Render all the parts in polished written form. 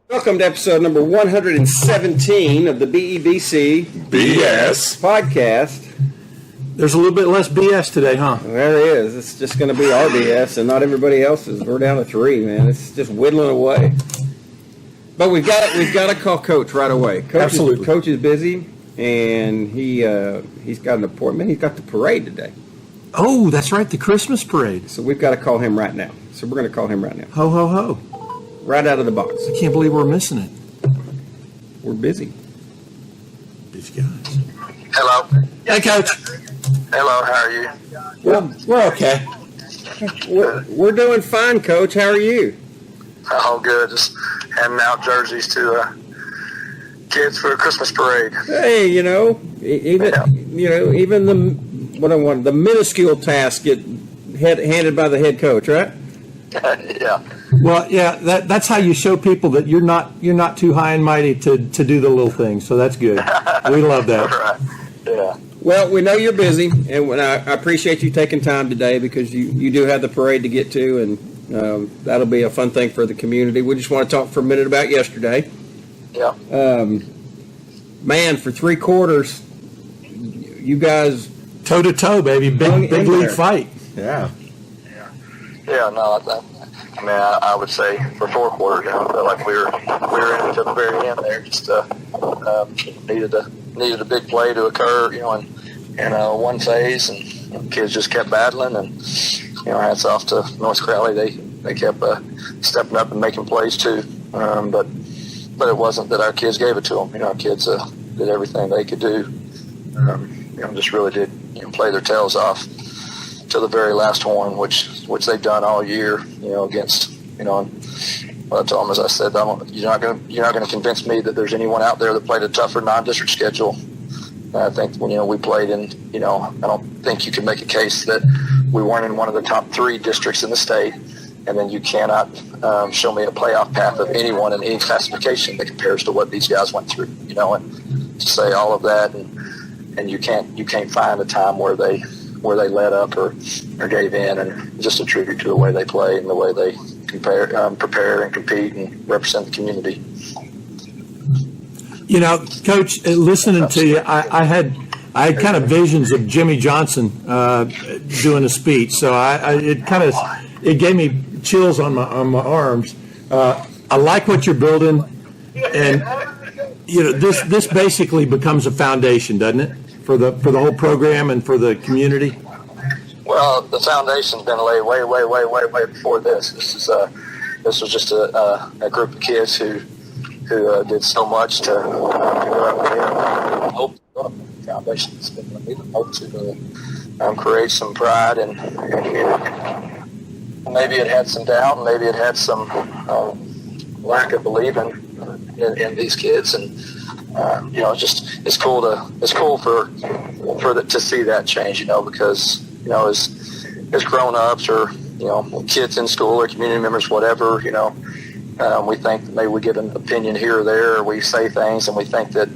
Welcome to episode number 117 of the BEBC BS podcast. There's a little bit less BS today, huh? There it is. It's just going to be our BS and not everybody else's. We're down to 3, man. It's just whittling away. But we've got to call Coach right away. Absolutely. Coach is busy, and he's got an appointment. He's got the parade today. Oh, that's right, the Christmas parade. So we've got to call him right now. So we're going to call him right now. Ho, ho, ho. Right out of the box. I can't believe we're missing it. We're busy. Busy guys. Hello. Hey, Coach. Hello, how are you? Well, We're okay. we're doing fine, Coach. How are you? All good. Just handing out jerseys to kids for a Christmas parade. Hey, even the minuscule task get handed by the head coach, right? Yeah. Well, yeah, that's how you show people that you're not too high and mighty to do the little things. So that's good. We love that. Right. Yeah. Well, we know you're busy, and I appreciate you taking time today because you do have the parade to get to, and that'll be a fun thing for the community. We just want to talk for a minute about yesterday. Yeah. Man, for 3 quarters, you guys Toe to toe, baby. Big league fight. Yeah. Yeah. No, I would say for 4 quarters, I felt like we were in it to the very end there. Just needed a big play to occur, in one phase, and kids just kept battling. And hats off to North Crowley. They kept stepping up and making plays too. But it wasn't that our kids gave it to them. Our kids did everything they could do. Just really did play their tails off to the very last horn, which they've done all year. Against I told them, as I said, you're not going to convince me that there's anyone out there that played a tougher non-district schedule. And I think when we played in, I don't think you can make a case that we weren't in one of the top 3 districts in the state. And then you cannot show me a playoff path of anyone in any classification that compares to what these guys went through. And to say all of that, and you can't find a time where they let up or gave in, and just a tribute to the way they play and the way they prepare and compete and represent the community. Coach, listening to you, I had kind of visions of Jimmy Johnson doing a speech, so it gave me chills on my arms. I like what you're building, and this basically becomes a foundation, doesn't it, for the whole program and for the community? Well, the foundation's been laid way before this. This was just a group of kids who did so much to hope the foundation's been laid, hope to create some pride and maybe it had some doubt, and maybe it had some lack of believing in these kids, and it's cool to see that change, because as grown-ups or kids in school or community members, whatever, we think that maybe we get an opinion here or there, or we say things and we think that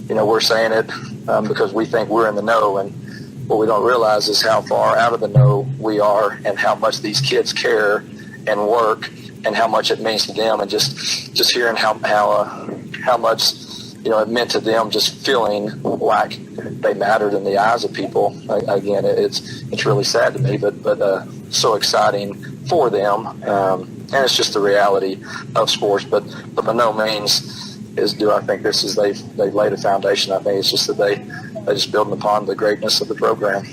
we're saying it because we think we're in the know, and what we don't realize is how far out of the know we are, and how much these kids care and work, and how much it means to them, and just hearing how much it meant to them, just feeling like they mattered in the eyes of people. Again, it's really sad to me, but so exciting for them, and it's just the reality of sports. But by no means do I think this is they've laid a foundation. I think it's just that they're just building upon the greatness of the program.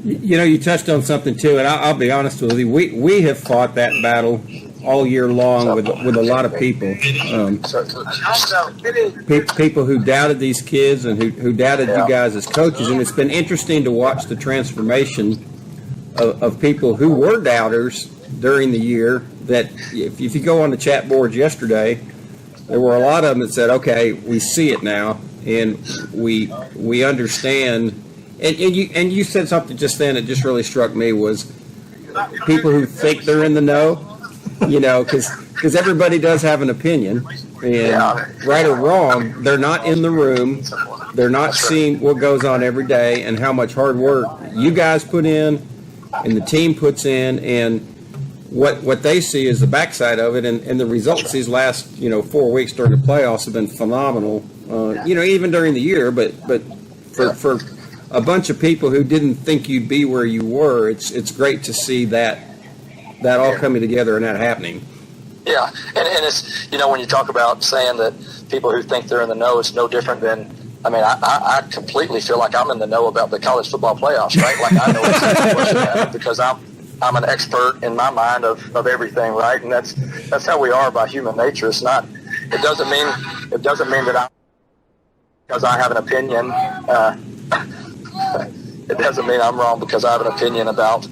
You touched on something too, and I'll be honest with you. We have fought that battle all year long with a lot of people. People who doubted these kids and who doubted you guys as coaches, and it's been interesting to watch the transformation of people who were doubters during the year. That if you go on the chat boards yesterday, there were a lot of them that said, "Okay, we see it now, and we understand." And you said something just then that just really struck me, was people who think they're in the know. Because everybody does have an opinion, and right or wrong, they're not in the room. They're not seeing what goes on every day and how much hard work you guys put in and the team puts in. And what they see is the backside of it, and the results these last 4 weeks during the playoffs have been phenomenal. Even during the year, but for a bunch of people who didn't think you'd be where you were, it's great to see that all coming together and that happening. Yeah, and it's when you talk about saying that people who think they're in the know, it's no different than. I mean, I completely feel like I'm in the know about the college football playoffs, right? Like I know exactly what's happening because I'm an expert in my mind of everything, right? And that's how we are by human nature. It's not. It doesn't mean that because I have an opinion. It doesn't mean I'm wrong because I have an opinion about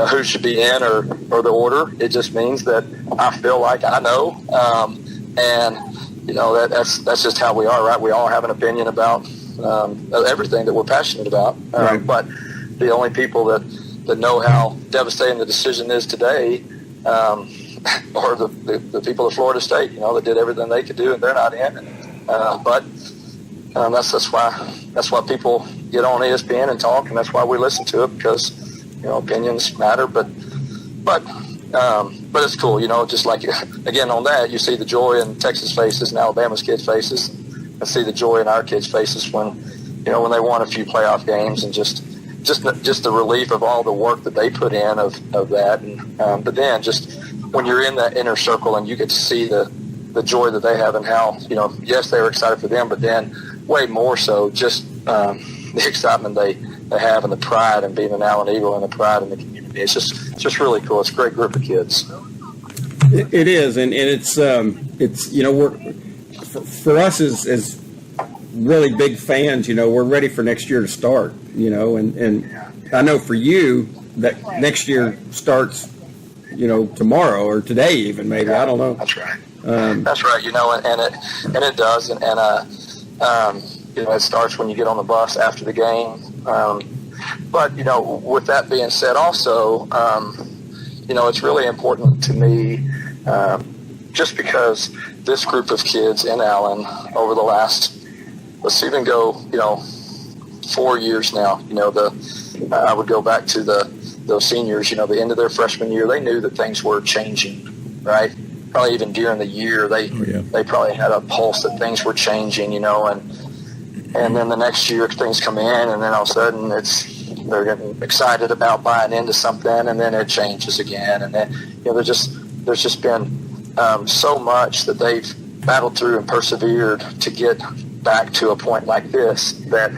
who should be in or the order. It just means that I feel like I know, and that's just how we are, right? We all have an opinion about everything that we're passionate about, right. But the only people that know how devastating the decision is today are the people of Florida State, that did everything they could do, and they're not in. But that's why people get on ESPN and talk, and that's why we listen to it, because opinions matter. But it's cool, just like, again, on that, you see the joy in Texas faces and Alabama's kids' faces, and see the joy in our kids' faces when they won a few playoff games, and just the relief of all the work that they put in of that. And but then just when you're in that inner circle and you get to see the joy that they have, and how, yes, they were excited for them, but then way more so just the excitement they have, and the pride in being an Allen Eagle, and the pride in the community. It's just really cool. It's a great group of kids. It is, and it's we're for us as really big fans, we're ready for next year to start, and I know for you that next year starts, tomorrow or today even, maybe. I don't know. That's right. That's right. And it does, and it starts when you get on the bus after the game. But with that being said, also, it's really important to me, just because this group of kids in Allen over the last, let's even go, 4 years now. I would go back to those seniors. The end of their freshman year, they knew that things were changing, right? Probably even during the year, they probably had a pulse that things were changing, and then the next year things come in, and then all of a sudden they're getting excited about buying into something, and then it changes again, and then there's just been so much that they've battled through and persevered to get back to a point like this, that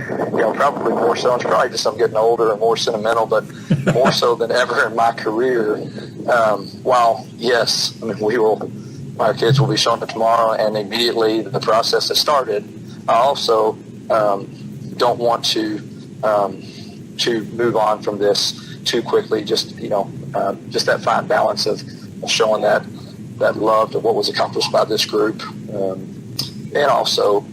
probably more so. It's probably just I'm getting older and more sentimental, but more so than ever in my career. While yes, I mean our kids will be showing up tomorrow, and immediately the process has started. I also don't want to move on from this too quickly. Just just that fine balance of showing that love to what was accomplished by this group, and also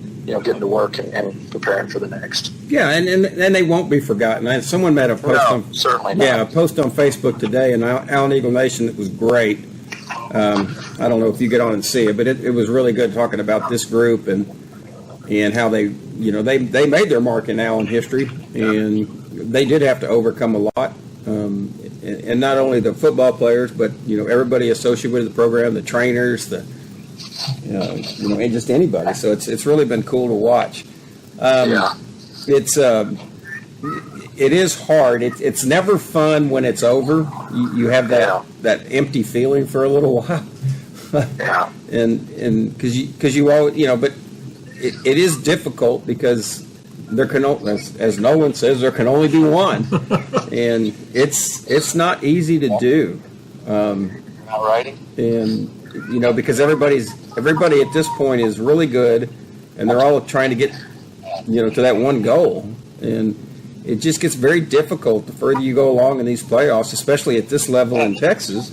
getting to work and preparing for the next. Yeah, and they won't be forgotten. Someone made a post certainly not. Yeah, a post on Facebook today, and Allen Eagle Nation, that was great. I don't know if you get on and see it, but it was really good, talking about this group and how they made their mark in Allen history, and they did have to overcome a lot. And not only the football players, but everybody associated with the program, the trainers, and just anybody. So it's really been cool to watch. It is hard. It's never fun when it's over. You have that empty feeling for a little while. Yeah. and because you all but it is difficult, because there can, as Nolan says, there can only be one, and it's not easy to do. Not writing. And because everybody at this point is really good, and they're all trying to get to that one goal, and it just gets very difficult the further you go along in these playoffs, especially at this level in Texas.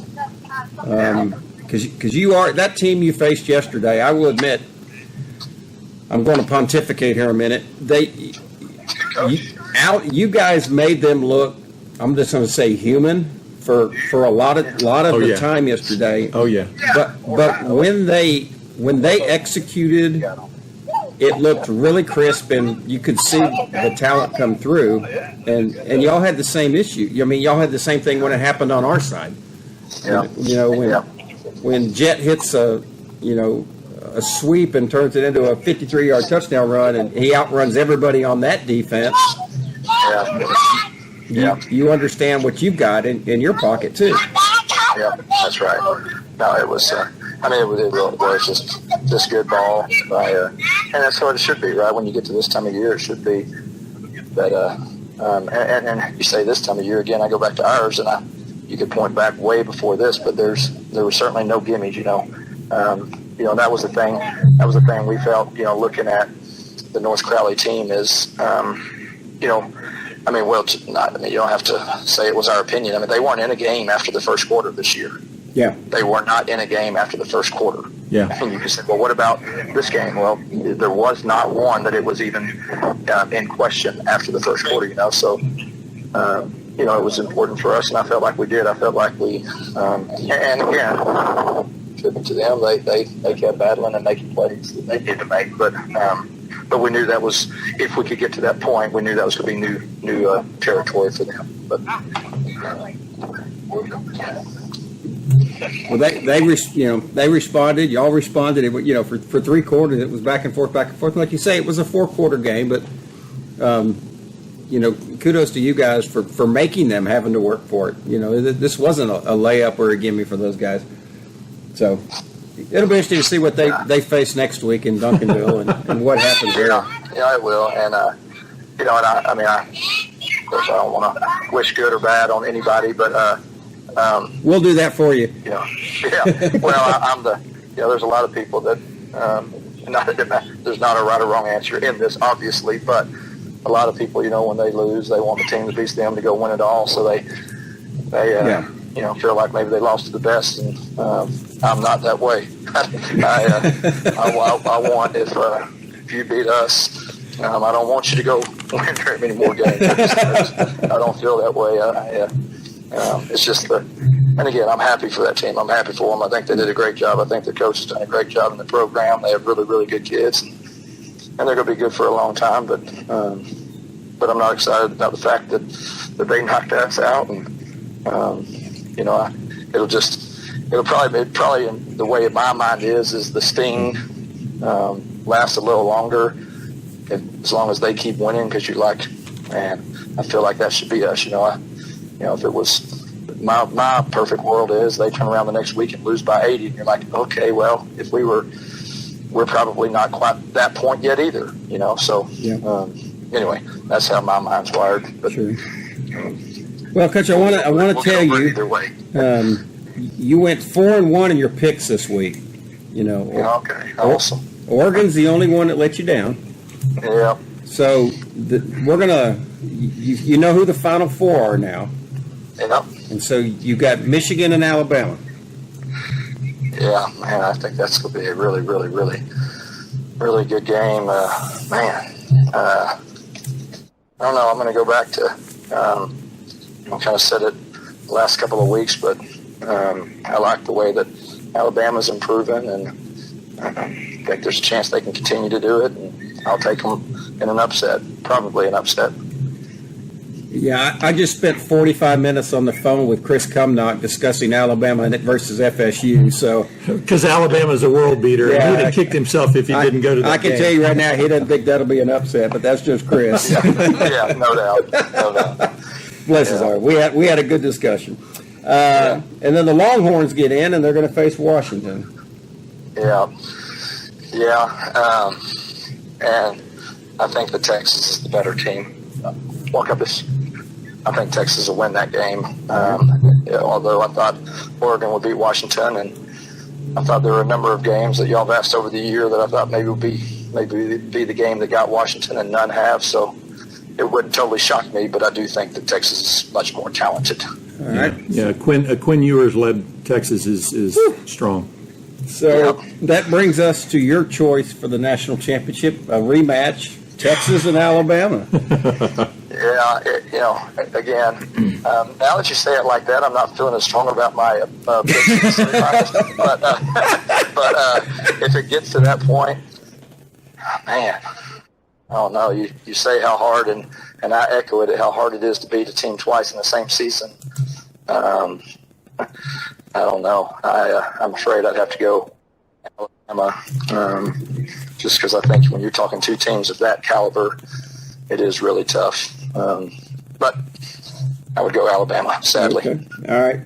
Because you are that team you faced yesterday. I will admit, I'm going to pontificate here a minute. You guys made them look, I'm just going to say, human for a lot of the time yesterday. Oh yeah. But when they executed, it looked really crisp, and you could see the talent come through. And y'all had the same issue. I mean, y'all had the same thing when it happened on our side. Yeah. You know, when Jet hits a sweep and turns it into a 53-yard touchdown run, and he outruns everybody on that defense. You understand what you've got in your pocket too. Yeah, that's right. No, it was. It was just good ball, and that's what it should be, right? When you get to this time of year, it should be. But and you say this time of year again. I go back to ours, and you could point back way before this, but there was certainly no gimmies. That was the thing. That was the thing we felt. Looking at the North Crowley team is, you don't have to say it was our opinion. I mean, they weren't in a game after the first quarter this year. Yeah. They were not in a game after the first quarter. Yeah. And you can say, well, what about this game? Well, there was not one that it was even in question after the first quarter, So, it was important for us, and I felt like we did. I felt like we, and again, to them, they kept battling and making plays that they needed to make. But we knew that was, if we could get to that point, we knew that was going to be new territory for them. But well, they responded. Y'all responded. It, for 3 quarters, it was back and forth. Like you say, it was a 4-quarter game, but kudos to you guys for making them having to work for it. This wasn't a layup or a gimme for those guys. So it'll be interesting to see what they face next week in Duncanville and what happens there. Yeah, it will. And of course, I don't want to wish good or bad on anybody, but we'll do that for you. Well, there's a lot of people that there's not a right or wrong answer in this, obviously, but a lot of people, when they lose, they want the team that beats them to go win it all, so they feel like maybe they lost to the best, and I'm not that way. I want if you beat us, I don't want you to go win very many more games. I don't feel that way. It's just and again, I'm happy for that team. I'm happy for them. I think they did a great job. I think the coach has done a great job in the program. They have really, really good kids, and they're going to be good for a long time. But I'm not excited about the fact that they knocked us out, and it'll probably in the way in my mind is the sting lasts a little longer as long as they keep winning, because and I feel like that should be us. If it was my perfect world is they turn around the next week and lose by 80, and you're like, okay, well, if we're probably not quite that point yet either, So anyway, that's how my mind's wired. But, sure. Well, Coach, I want to tell you, either way. You went 4-1 in your picks this week. Okay, awesome. Oregon's the only one that let you down. Yeah. So we're gonna, you know who the Final Four are now. Yeah. And so you got Michigan and Alabama. Yeah, man, I think that's going to be a really, really, really, really good game. I don't know. I'm going to go back to, I kind of said it the last couple of weeks, but I like the way that Alabama's improving, and I think there's a chance they can continue to do it, and I'll take them in an upset, probably an upset. Yeah, I just spent 45 minutes on the phone with Chris Cumnock discussing Alabama versus FSU. So because Alabama's a world beater, and he'd have kicked himself if he didn't go to that I can game. tell you right now, he doesn't think that'll be an upset, but that's just Chris. Yeah, no doubt. Bless his heart. We had a good discussion. And then the Longhorns get in, and they're going to face Washington. Yeah. And I think the Texas is the better team. I think Texas will win that game. Although I thought Oregon would beat Washington, and I thought there were a number of games that y'all have asked over the year that I thought maybe would be the game that got Washington, and none have. So it wouldn't totally shock me, but I do think that Texas is much more talented. All right. Yeah. Quinn Ewers led Texas is strong. So that brings us to your choice for the national championship, a rematch, Texas and Alabama. Yeah, again, now that you say it like that, I'm not feeling as strong about my picks. But if it gets to that point, man, I don't know. You say how hard, and I echo it, how hard it is to beat a team twice in the same season. I don't know. I'm afraid I'd have to go Alabama, just because I think when you're talking two teams of that caliber, it is really tough. But I would go Alabama, sadly. Okay. All right.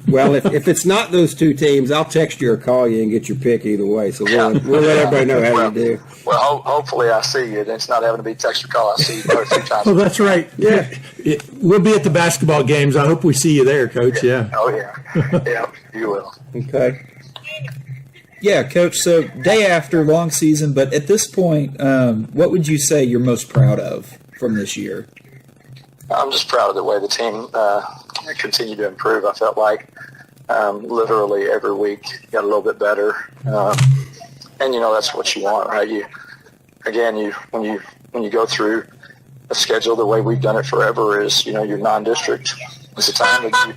Well, if it's not those two teams, I'll text you or call you and get your pick either way. So we'll let everybody know how you do. Well, hopefully I see you. It's not having to be text or call. I see you both 2 times. Oh, that's right. Yeah. We'll be at the basketball games. I hope we see you there, Coach. Yeah. Oh, yeah. Yeah, you will. Okay. Yeah, Coach, so day after, long season, but at this point, what would you say you're most proud of from this year? I'm just proud of the way the team continued to improve. I felt like literally every week got a little bit better. And, that's what you want, right? When you go through a schedule the way we've done it forever is, your non-district. It's a time that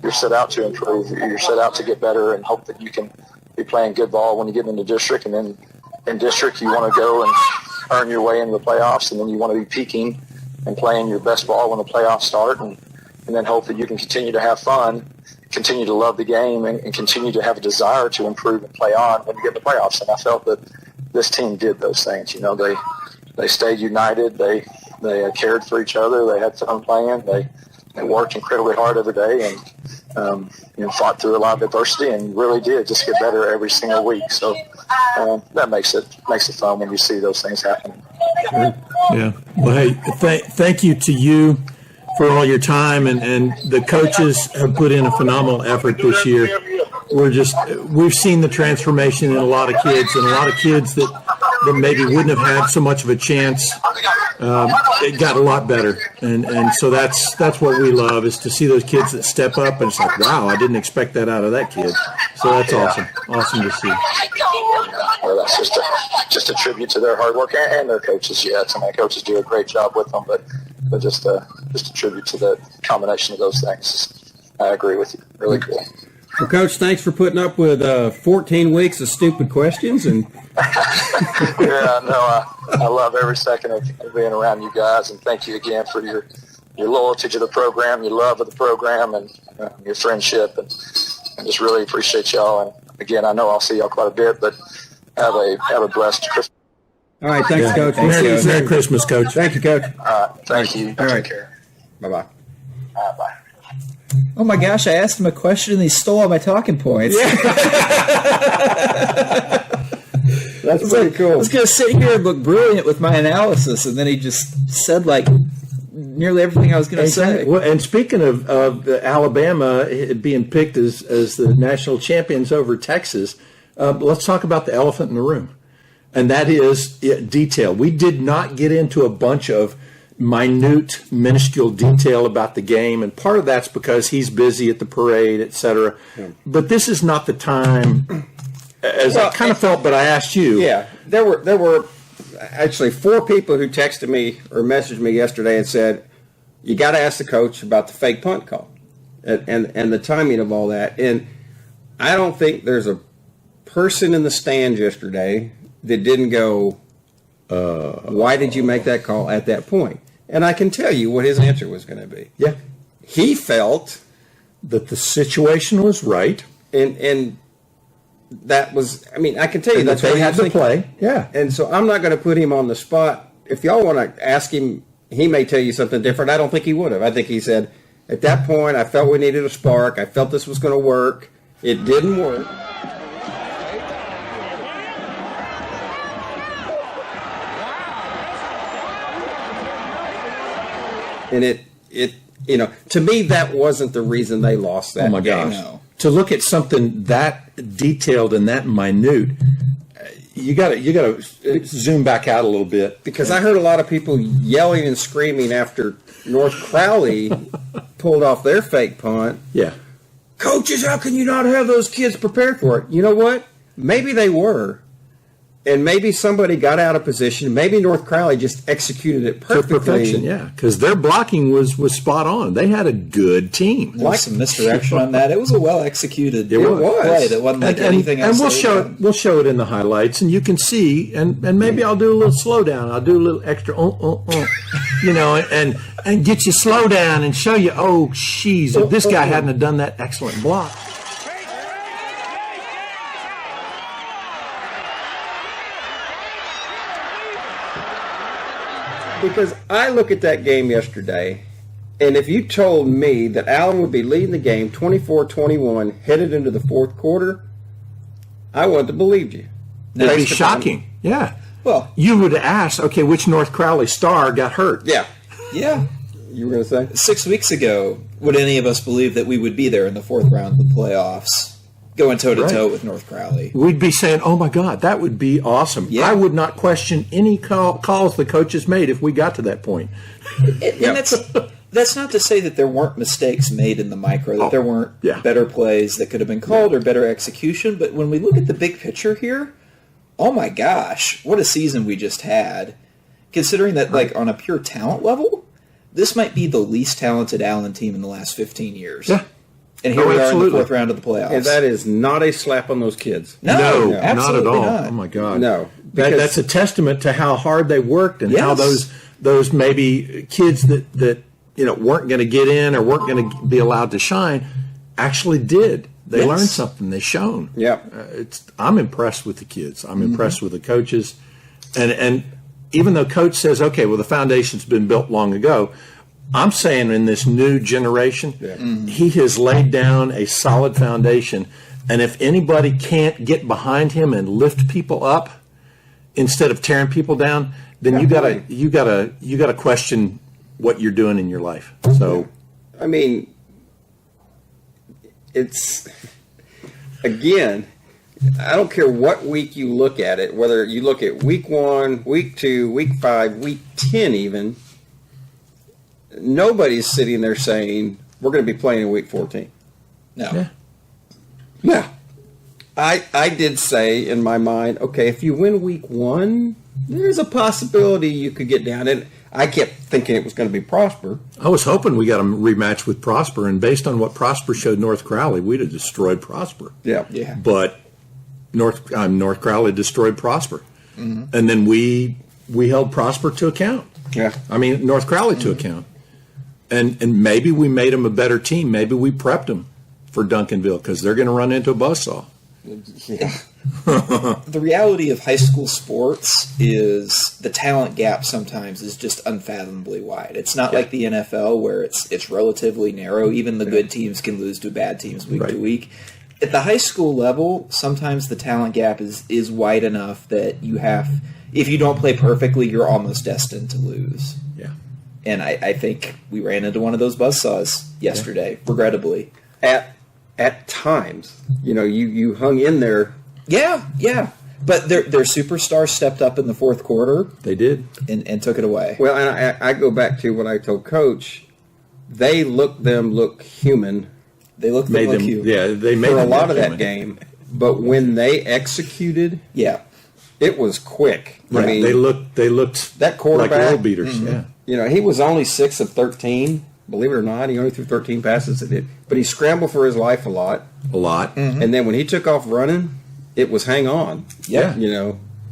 you're set out to improve. You're set out to get better and hope that you can be playing good ball when you get into district. And then in district, you want to go and earn your way into the playoffs. And then you want to be peaking and playing your best ball when the playoffs start. And then hope that you can continue to have fun, continue to love the game, and continue to have a desire to improve and play on when you get in the playoffs. And I felt that this team did those things. They stayed united. They cared for each other. They had fun playing. They worked incredibly hard every day and fought through a lot of adversity and really did just get better every single week. So that makes it fun when you see those things happen. Yeah. Well, hey, thank you to you for all your time, and the coaches have put in a phenomenal effort this year. We've seen the transformation in a lot of kids, and a lot of kids that maybe wouldn't have had so much of a chance. It got a lot better, and so that's what we love, is to see those kids that step up, and it's like, wow, I didn't expect that out of that kid. So that's awesome to see. Well, that's just a tribute to their hard work and their coaches. Yeah, some of my coaches do a great job with them, but just a tribute to the combination of those things. I agree with you. Really cool. Well, Coach, thanks for putting up with 14 weeks of stupid questions. And yeah, no, I love every second of being around you guys, and thank you again for your loyalty to the program, your love of the program, and your friendship, and just really appreciate y'all. And again, I know I'll see y'all quite a bit, but have a blessed Christmas. All right, thanks, Coach. Merry Christmas, Coach. Thank you, Coach. Thank you. All right. Take care. Bye-bye. Bye. Oh my gosh, I asked him a question and he stole all my talking points. Yeah. That's pretty cool. I was going to sit here and look brilliant with my analysis, and then he just said nearly everything I was going to say. Well, and speaking of Alabama being picked as the national champions over Texas, let's talk about the elephant in the room, and that is detail. We did not get into a bunch of minute, minuscule detail about the game, and part of that's because he's busy at the parade, etc. Yeah. But this is not the time, as I kind of felt, but I asked you. Yeah, there were actually 4 people who texted me or messaged me yesterday and said, you got to ask the coach about the fake punt call and the timing of all that. And I don't think there's a person in the stands yesterday that didn't go, why did you make that call at that point? And I can tell you what his answer was going to be. Yeah. He felt that the situation was right. And that was, I mean, I can tell you that's that they had to play. Yeah. And so I'm not going to put him on the spot. If y'all want to ask him, he may tell you something different. I don't think he would have. I think he said, at that point, I felt we needed a spark. I felt this was going to work. It didn't work. And to me, that wasn't the reason they lost that game. Oh my gosh. No. To look at something that detailed and that minute, you got to zoom back out a little bit. Because I heard a lot of people yelling and screaming after North Crowley pulled off their fake punt. Yeah. Coaches, how can you not have those kids prepared for it? You know what? Maybe they were. And maybe somebody got out of position. Maybe North Crowley just executed it perfectly. To perfection, yeah. Because their blocking was spot on. They had a good team. There was some misdirection on that. It was a well executed play. That wasn't like anything else. And we'll show it in the highlights, and you can see. And maybe I'll do a little slowdown. I'll do a little extra, and get you slow down and show you. Oh, jeez, if this guy hadn't have done that excellent block. Because I look at that game yesterday, and if you told me that Allen would be leading the game 24-21 headed into the fourth quarter, I wouldn't have believed you. That'd be Based upon- shocking. Yeah. Well, You would ask, okay, which North Crowley star got hurt? Yeah. yeah. You were going to say? 6 weeks ago, would any of us believe that we would be there in the fourth round of the playoffs, going toe-to-toe Right. with North Crowley? We'd be saying, oh, my God, that would be awesome. Yeah. I would not question any calls the coaches made if we got to that point. And that's not to say that there weren't mistakes made in the micro, that there weren't yeah. better plays that could have been called or better execution. But when we look at the big picture here, oh my gosh, what a season we just had. Considering that, like, on a pure talent level, this might be the least talented Allen team in the last 15 years. Yeah. And here Oh, we are in the absolutely. fourth round of the playoffs. And that is not a slap on those kids. No, not at absolutely all. not. Oh, my God. No. That's a testament to how hard they worked and how Yes. those maybe kids that weren't going to get in or weren't going to be allowed to shine actually did. They Yes. learned something. They shone. Yeah. I'm impressed with the kids. I'm impressed with the coaches, and even though coach says, okay, well the foundation's been built long ago, I'm saying in this new generation, he has laid down a solid foundation, and if anybody can't get behind him and lift people up instead of tearing people down, then you gotta question what you're doing in your life. So, I mean, it's, again, I don't care what week you look at it, whether you look at week 1, week 2, week 5, week 10 even, nobody's sitting there saying, we're going to be playing in week 14. No. yeah. Yeah. I did say in my mind, okay, if you win week 1, there's a possibility you could get down. And I kept thinking it was going to be Prosper. I was hoping we got a rematch with Prosper, and based on what Prosper showed North Crowley, we'd have destroyed Prosper. Yeah. Yeah. But North Crowley destroyed Prosper, and then we held Prosper to account. Yeah. I mean North Crowley to account, and maybe we made them a better team. Maybe we prepped them for Duncanville because they're going to run into a buzzsaw. Yeah. The reality of high school sports is the talent gap sometimes is just unfathomably wide. It's not like the NFL where it's relatively narrow. Even the good teams can lose to bad teams week to week. At the high school level, sometimes the talent gap is wide enough that if you don't play perfectly, you're almost destined to lose. Yeah, And I think we ran into one of those buzzsaws yesterday, regrettably. At times, you hung in there. Yeah. But their superstars stepped up in the fourth quarter they did. and took it away. Well, and I go back to what I told Coach. They look human They look Made them. cute. Yeah, they made for a them lot of that human. game, but when they executed, Yeah. it was quick. Right. I mean, They looked that quarterback, like world beaters. Yeah. he was only 6 of 13. Believe it or not, he only threw 13 passes. But he scrambled for his life a lot. A lot. And then when he took off running, it was hang on. Yeah.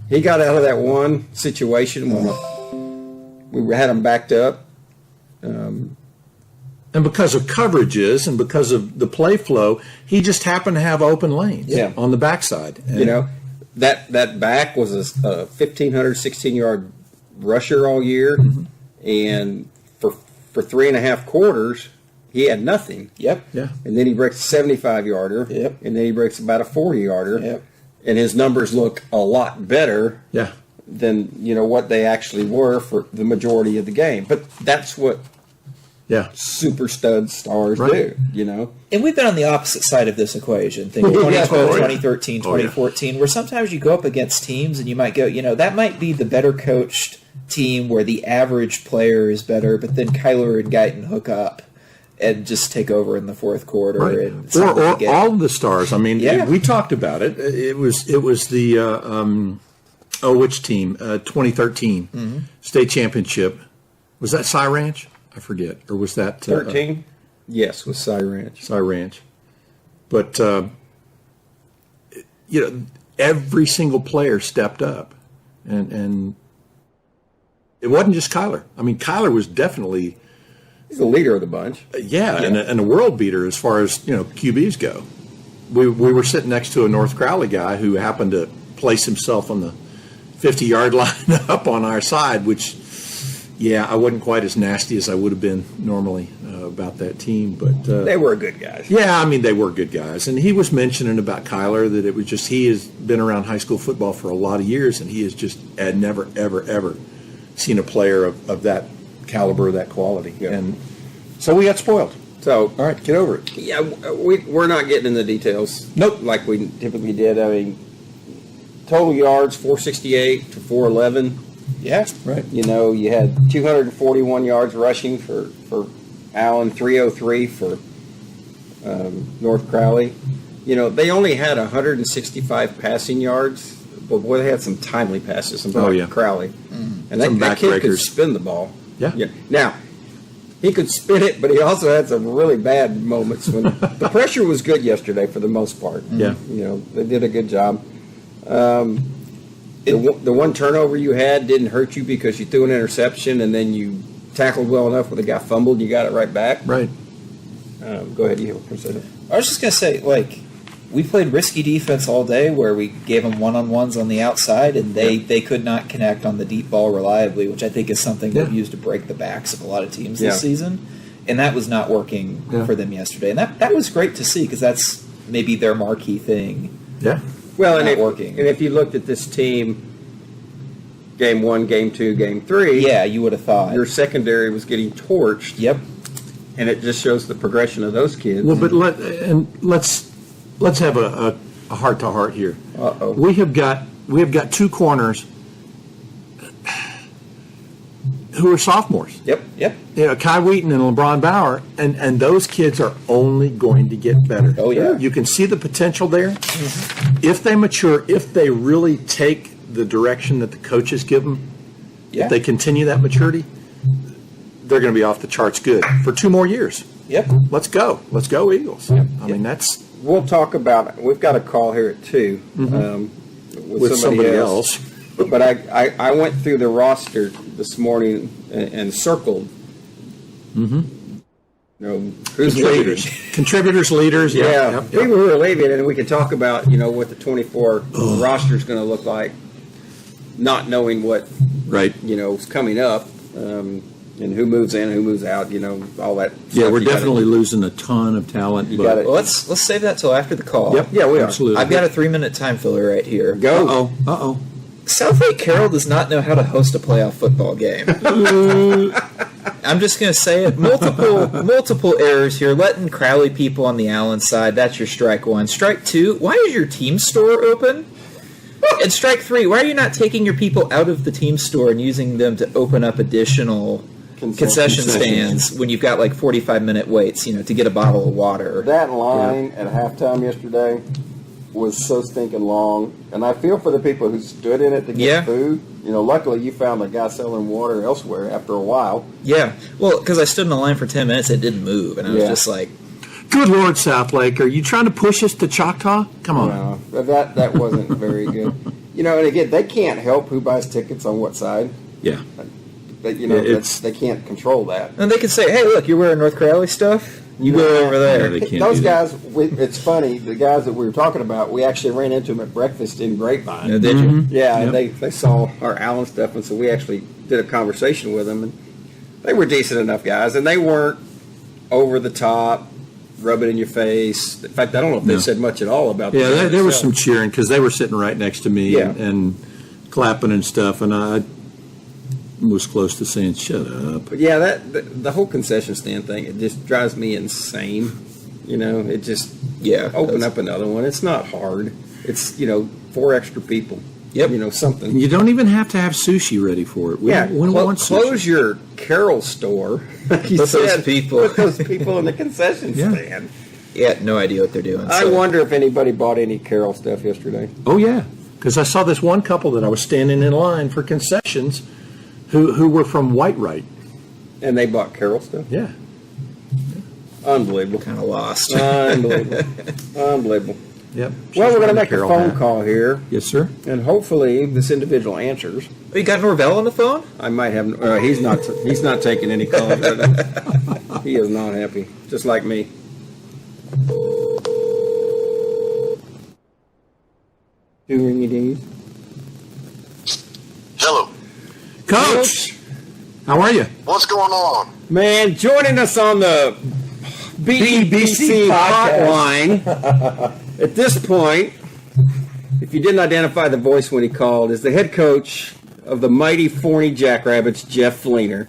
He got out of that one situation when we had him backed up. And because of coverages and because of the play flow, he just happened to have open lanes on the backside. And That back was a 1,500, 16-yard rusher all year. And for 3.5 quarters, he had nothing. Yep. Yeah. And then he breaks a 75-yarder. Yep. And then he breaks about a 40-yarder. Yep. And his numbers look a lot better Yeah. than what they actually were for the majority of the game. But that's what Yeah. super stud stars Right. do. And we've been on the opposite side of this equation. Think Yeah. 2012, Oh, yeah. 2013, Oh, yeah. 2014, where sometimes you go up against teams and you might go, that might be the better coached team where the average player is better, but then Kyler and Guyton hook up and just take over in the fourth quarter. Right. And Or get- all of the stars. I mean, Yeah. we talked about it. It was the which team? 2013 state championship. Was that Cy Ranch? I forget. Or was that 13? Yes, with Cy Ranch. Cy Ranch? But every single player stepped up, and it wasn't just Kyler. I mean, Kyler was definitely. He's the leader of the bunch. And a world beater as far as QBs go. We were sitting next to a North Crowley guy who happened to place himself on the 50-yard line up on our side, which yeah, I wasn't quite as nasty as I would have been normally about that team. But They were good guys. yeah, I mean, they were good guys. And he was mentioning about Kyler that it was just he has been around high school football for a lot of years, and he has just had never, ever, ever seen a player of that caliber, that quality. Yeah. And so we got spoiled. So, All right, get over it. yeah, we're not getting into the details. Nope. Like we typically did. I mean, total yards 468 to 411. Yeah. Right. You know, you had 241 yards rushing for Allen, 303 for North Crowley. You know, they only had 165 passing yards, but boy, they had some timely passes from Crowley. And Some that kid could backbreakers. spin the ball. Yeah. Now, he could spin it, but he also had some really bad moments when the pressure was good yesterday for the most part. Yeah. You know, they did a good job. The one turnover you had didn't hurt you because you threw an interception and then you tackled well enough where the guy fumbled and you got it right back. Right. Go ahead, you consider. I was just going to say, like, we played risky defense all day where we gave them one-on-ones on the outside, and they could not connect on the deep ball reliably, which I think is something they've used to break the backs of a lot of teams this season. And that was not working for them yesterday. And that was great to see because that's maybe their marquee thing. Yeah. Well, and working. if you looked at this team, game 1, game 2, game 3, Yeah, you would have thought. your secondary was getting torched. Yep. And it just shows the progression of those kids. Well, but let's have a heart to heart here. Uh-oh. We have got two corners who are sophomores. Yep. You know, Kai Wheaton and LeBron Bauer, and those kids are only going to get better. Oh, yeah. You can see the potential there. If they mature, if they really take the direction that the coaches give them, if they continue that maturity, they're going to be off the charts good for 2 more years. Yep. Let's go. Let's go, Eagles. I mean, that's We'll talk about it. We've got a call here at 2 with somebody else. But I went through the roster this morning and circled. You know, who's leaders? Contributors, leaders. Yeah, people who are leaving, and we can talk about what the 24 roster is going to look like, not knowing what Right. is coming up, and who moves in, who moves out, all that. Yeah, stuff. we're You gotta- definitely losing a ton of talent. You but- got it. Well, let's save that till after the call. Yep. Yeah, we are. Absolutely. I've got a 3-minute time filler right here. Go. Uh-oh. South Lake Carroll does not know how to host a playoff football game. I'm just going to say it. Multiple errors here. Letting Crowley people on the Allen side, that's your strike 1. Strike 2, why is your team store open? And strike 3, why are you not taking your people out of the team store and using them to open up additional concession stands when you've got like 45-minute waits, to get a bottle of water? That line at halftime yesterday was so stinking long, and I feel for the people who stood in it to get food. Luckily you found a guy selling water elsewhere after a while. Yeah. Well, because I stood in the line for 10 minutes, it didn't move, and I was just like, Good Lord, Southlake, are you trying to push us to Choctaw? Come on. No, that wasn't very good. And again, they can't help who buys tickets on what side. Yeah. They can't control that. and they could say, hey, look, you're wearing North Crowley stuff? You go over there. they can't Those do that. guys, it's funny, the guys that we were talking about, we actually ran into them at breakfast in Grapevine. Yeah, did you? Yeah, and they saw our Allen stuff, and so we actually did a conversation with them, and they were decent enough guys, and they weren't over the top, rub it in your face. In fact, I don't know if they said much at all about Yeah, the there was itself. some cheering because they were sitting right next to me and clapping and stuff, and I was close to saying, shut up. But yeah, the whole concession stand thing, it just drives me insane. It just open up another one. It's not hard. It's 4 extra people. Yep. Something. And you don't even have to have sushi ready for it. We don't want sushi. Close your Carol store. Put those people. Put those people in the concession stand. Yeah, no idea what they're doing. I wonder if anybody bought any Carol stuff yesterday. Oh, yeah, because I saw this one couple that I was standing in line for concessions who were from Whitewright. And they bought Carol stuff? Yeah. Unbelievable. Kind of lost. Unbelievable. Yep. Well, we're going to make a Carol phone hat. call here, Yes, sir. and hopefully this individual answers. Oh, you got Norvell on the phone? I might have. He's not taking any calls right now. He is not happy, just like me. Two ringy dings. Hello. Coach, How are you? What's going on? Man, joining us on the BEBC hotline at this point, if you didn't identify the voice when he called, is the head coach of the mighty Forney Jackrabbits, Jeff Fleener.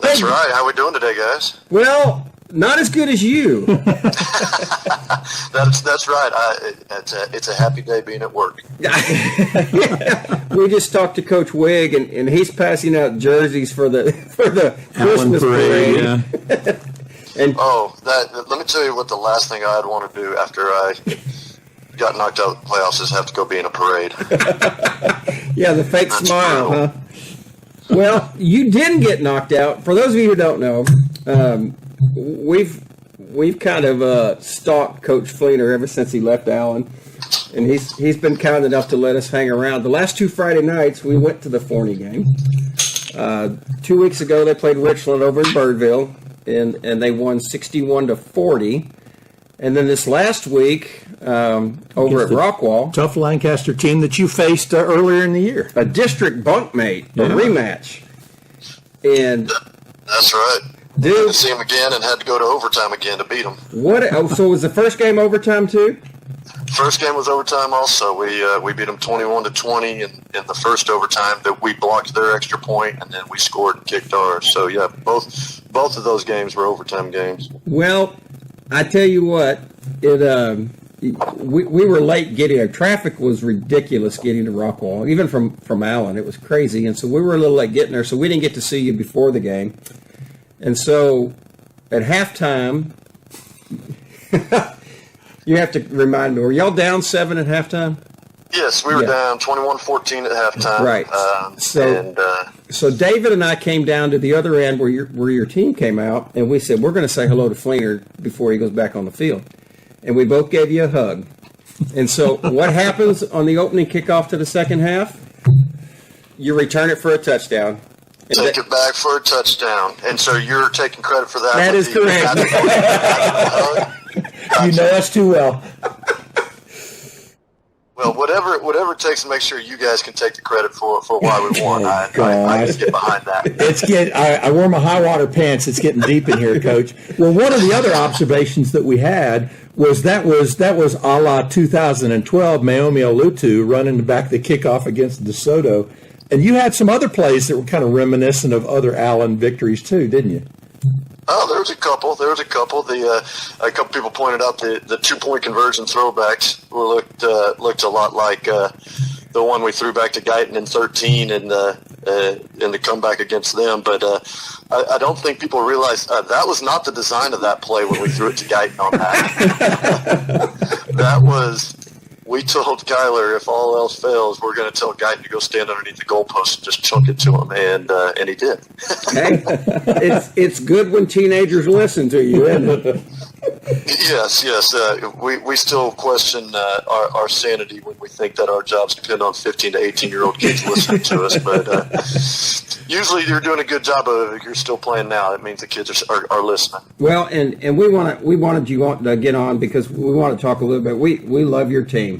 That's right. How we doing today, guys? Well, not as good as you. That's right. It's a happy day being at work. We just talked to Coach Wig, and he's passing out jerseys for the Christmas parade. Yeah. Let me tell you what the last thing I'd want to do after I got knocked out of the playoffs is have to go be in a parade. Yeah, the fake That's smile, brutal. huh? Well, you didn't get knocked out. For those of you who don't know, we've kind of stalked Coach Fleener ever since he left Allen, and he's been kind enough to let us hang around. The last two Friday nights, we went to the Forney game. 2 weeks ago, they played Richland over in Birdville, and they won 61-40. And then this last week, over at Rockwall, Tough Lancaster team that you faced earlier in the year. a district bunkmate, a rematch. And That's right. dude, To see him again and had to go to overtime again to beat him. so was the first game overtime too? First game was overtime also. We beat them 21-20 in the first overtime. That we blocked their extra point and then we scored and kicked ours. So yeah, both of those games were overtime games. Well, I tell you what, we were late getting there. Traffic was ridiculous getting to Rockwall, even from Allen. It was crazy, and so we were a little late getting there, so we didn't get to see you before the game. And so at halftime, you have to remind me, were y'all down 7 at halftime? Yes, we were Yeah. down 21-14 at halftime. Right. So David and I came down to the other end where your team came out, and we said, we're going to say hello to Fleener before he goes back on the field. And we both gave you a hug. And so what happens on the opening kickoff to the second half? You return it for a touchdown. And Take it back for a touchdown. And so you're taking credit for that. That with is correct. You know us too well. Well, whatever it takes to make sure you guys can take the credit for why we won, I can get behind that. I wore my high water pants. It's getting deep in here, Coach. Well, one of the other observations that we had was that was a la 2012 Naomi Olutu running back the kickoff against DeSoto. And you had some other plays that were kind of reminiscent of other Allen victories too, didn't you? Oh, there was a couple. A couple people pointed out the 2-point conversion throwbacks looked a lot like the one we threw back to Guyton in 13 and the comeback against them. But I don't think people realize that was not the design of that play when we threw it to Guyton on that. That was. We told Kyler, if all else fails, we're going to tell Guyton to go stand underneath the goalpost and just chunk it to him, and he did. hey, it's good when teenagers listen to you, isn't it? Yes. We still question our sanity when we think that our jobs depend on 15 to 18-year-old kids listening to us. But usually you're doing a good job of it. If you're still playing now, it means the kids are listening. Well, and we wanted you to get on because we want to talk a little bit. We love your team.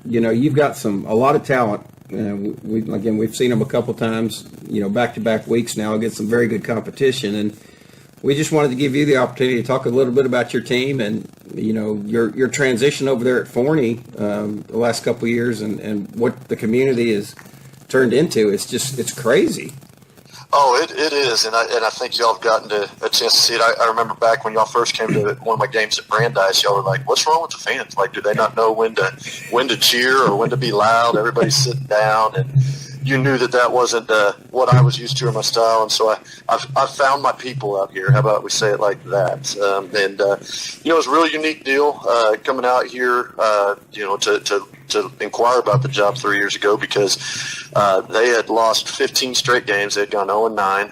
You've got a lot of talent. We've seen them a couple times. Back-to-back weeks now against some very good competition, and we just wanted to give you the opportunity to talk a little bit about your team and your transition over there at Forney the last couple of years and what the community has turned into. It's crazy. Oh, it is, and I think y'all have gotten a chance to see it. I remember back when y'all first came to one of my games at Brandeis, y'all were like, "What's wrong with the fans? Like, do they not know when to cheer or when to be loud? Everybody's sitting down." And you knew that wasn't what I was used to or my style, and so I've found my people out here. How about we say it like that? It was a really unique deal coming out here, to inquire about the job 3 years ago because they had lost 15 straight games. They had gone 0-9,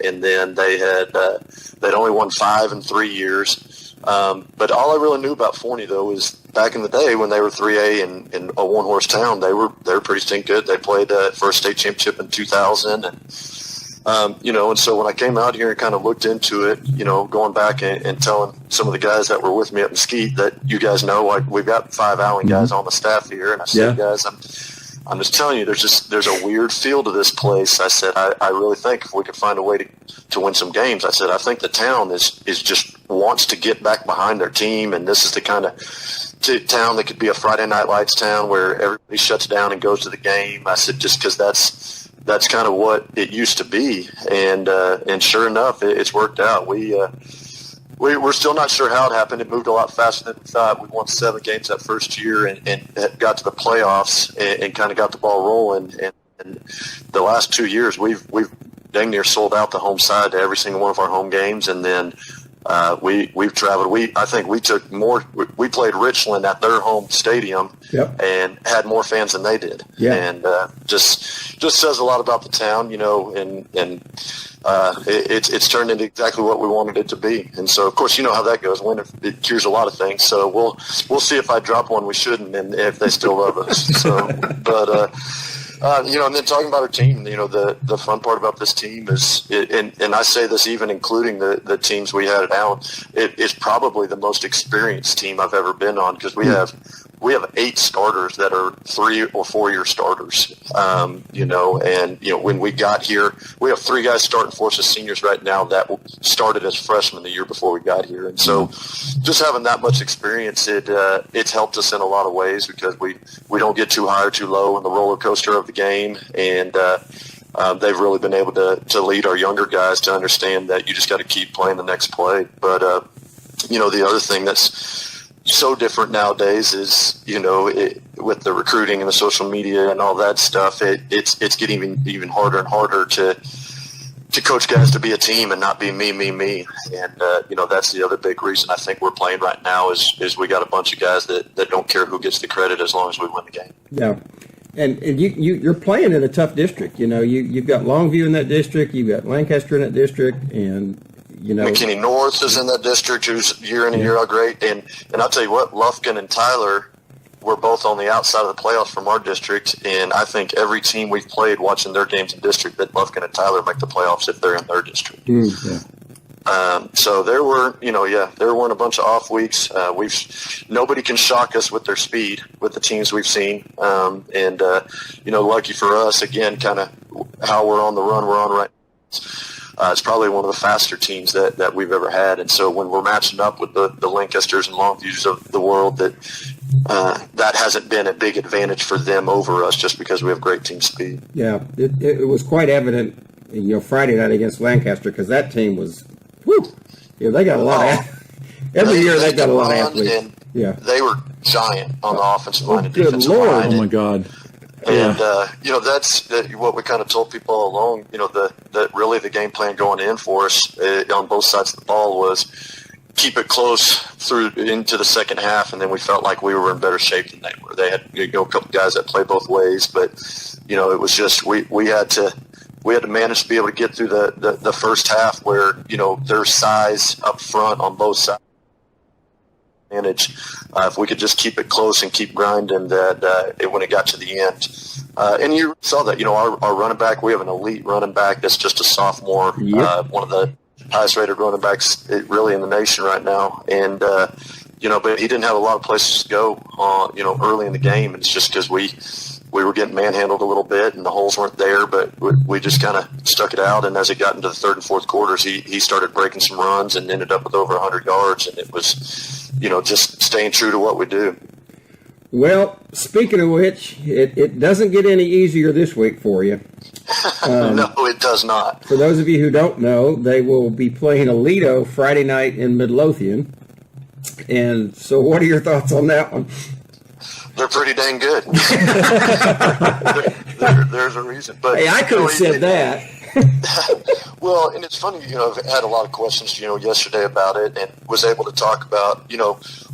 and then they'd only won 5 in 3 years. But all I really knew about Forney though was back in the day when they were 3A and in a one-horse town, they were pretty stink good. They played first state championship in 2000, and and so when I came out here and kind of looked into it, going back and telling some of the guys that were with me at Mesquite that you guys know, like we've got 5 Allen guys on the staff here, and I said, guys, I'm just telling you, there's a weird feel to this place. I said, I really think if we could find a way to win some games, I said, I think the town is just wants to get back behind their team, and this is the kind of town that could be a Friday Night Lights town where everybody shuts down and goes to the game. I said, just because that's kind of what it used to be, and sure enough, it's worked out. We're still not sure how it happened. It moved a lot faster than we thought. We won 7 games that first year and got to the playoffs and kind of got the ball rolling. And the last 2 years, we've dang near sold out the home side to every single one of our home games. And then we've traveled. I think we took more. We played Richland at their home stadium, yep, and had more fans than they did. Yeah. And just says a lot about the town, and it's turned into exactly what we wanted it to be. And so, of course, you know how that goes. When it cures a lot of things. So we'll see if I drop one we shouldn't, and if they still love us. So, but. And then talking about our team, the fun part about this team is, and I say this even including the teams we had at Allen, it's probably the most experienced team I've ever been on, because we have 8 starters that are 3 or 4 year starters. When we got here, we have 3 guys starting for us as seniors right now that started as freshmen the year before we got here. And so just having that much experience, it's helped us in a lot of ways, because we don't get too high or too low in the roller coaster of the game. And they've really been able to lead our younger guys to understand that you just got to keep playing the next play. But, the other thing that's so different nowadays is, with the recruiting and the social media and all that stuff, it's getting even harder and harder to coach guys to be a team and not be me. And, that's the other big reason I think we're playing right now is we got a bunch of guys that don't care who gets the credit as long as we win the game. Yeah. And you're playing in a tough district. You've got Longview in that district, you've got Lancaster in that district, and McKinney North is in that district, who's year in and year out great. And I'll tell you what, Lufkin and Tyler were both on the outside of the playoffs from our district. And I think every team we've played watching their games in district, that Lufkin and Tyler make the playoffs if they're in their district. So there were a bunch of off weeks. Nobody can shock us with their speed with the teams we've seen. Lucky for us, again, kind of how we're on the run we're on right now. It's probably one of the faster teams that we've ever had. And so when we're matching up with the Lancasters and Longviews of the world, that hasn't been a big advantage for them over us, just because we have great team speed. Yeah, it was quite evident, Friday night against Lancaster, because that team was, they got a lot of every year they got a lot of athletes. Yeah, they were giant on the offensive line and good defensive Lord. line. Oh my God. And, that's what we kind of told people all along, that really the game plan going in for us on both sides of the ball was keep it close through into the second half, and then we felt like we were in better shape than they were. They had a couple guys that play both ways, but, it was just we had to manage to be able to get through the first half where, their size up front on both sides. If we could just keep it close and keep grinding, when it got to the end. And you saw that, our running back, we have an elite running back that's just a sophomore, one of the highest rated running backs really in the nation right now. And, but he didn't have a lot of places to go, early in the game. And it's just because we were getting manhandled a little bit and the holes weren't there, but we just kind of stuck it out. And as it got into the third and fourth quarters, he started breaking some runs and ended up with over 100 yards. And it was, just staying true to what we do. Well, speaking of which, it doesn't get any easier this week for you. No, it does not. For those of you who don't know, they will be playing Aledo Friday night in Midlothian. And so what are your thoughts on that one? They're pretty dang good. There's a reason. But hey, I could have said that. Well, and it's funny, I've had a lot of questions, yesterday about it, and was able to talk about,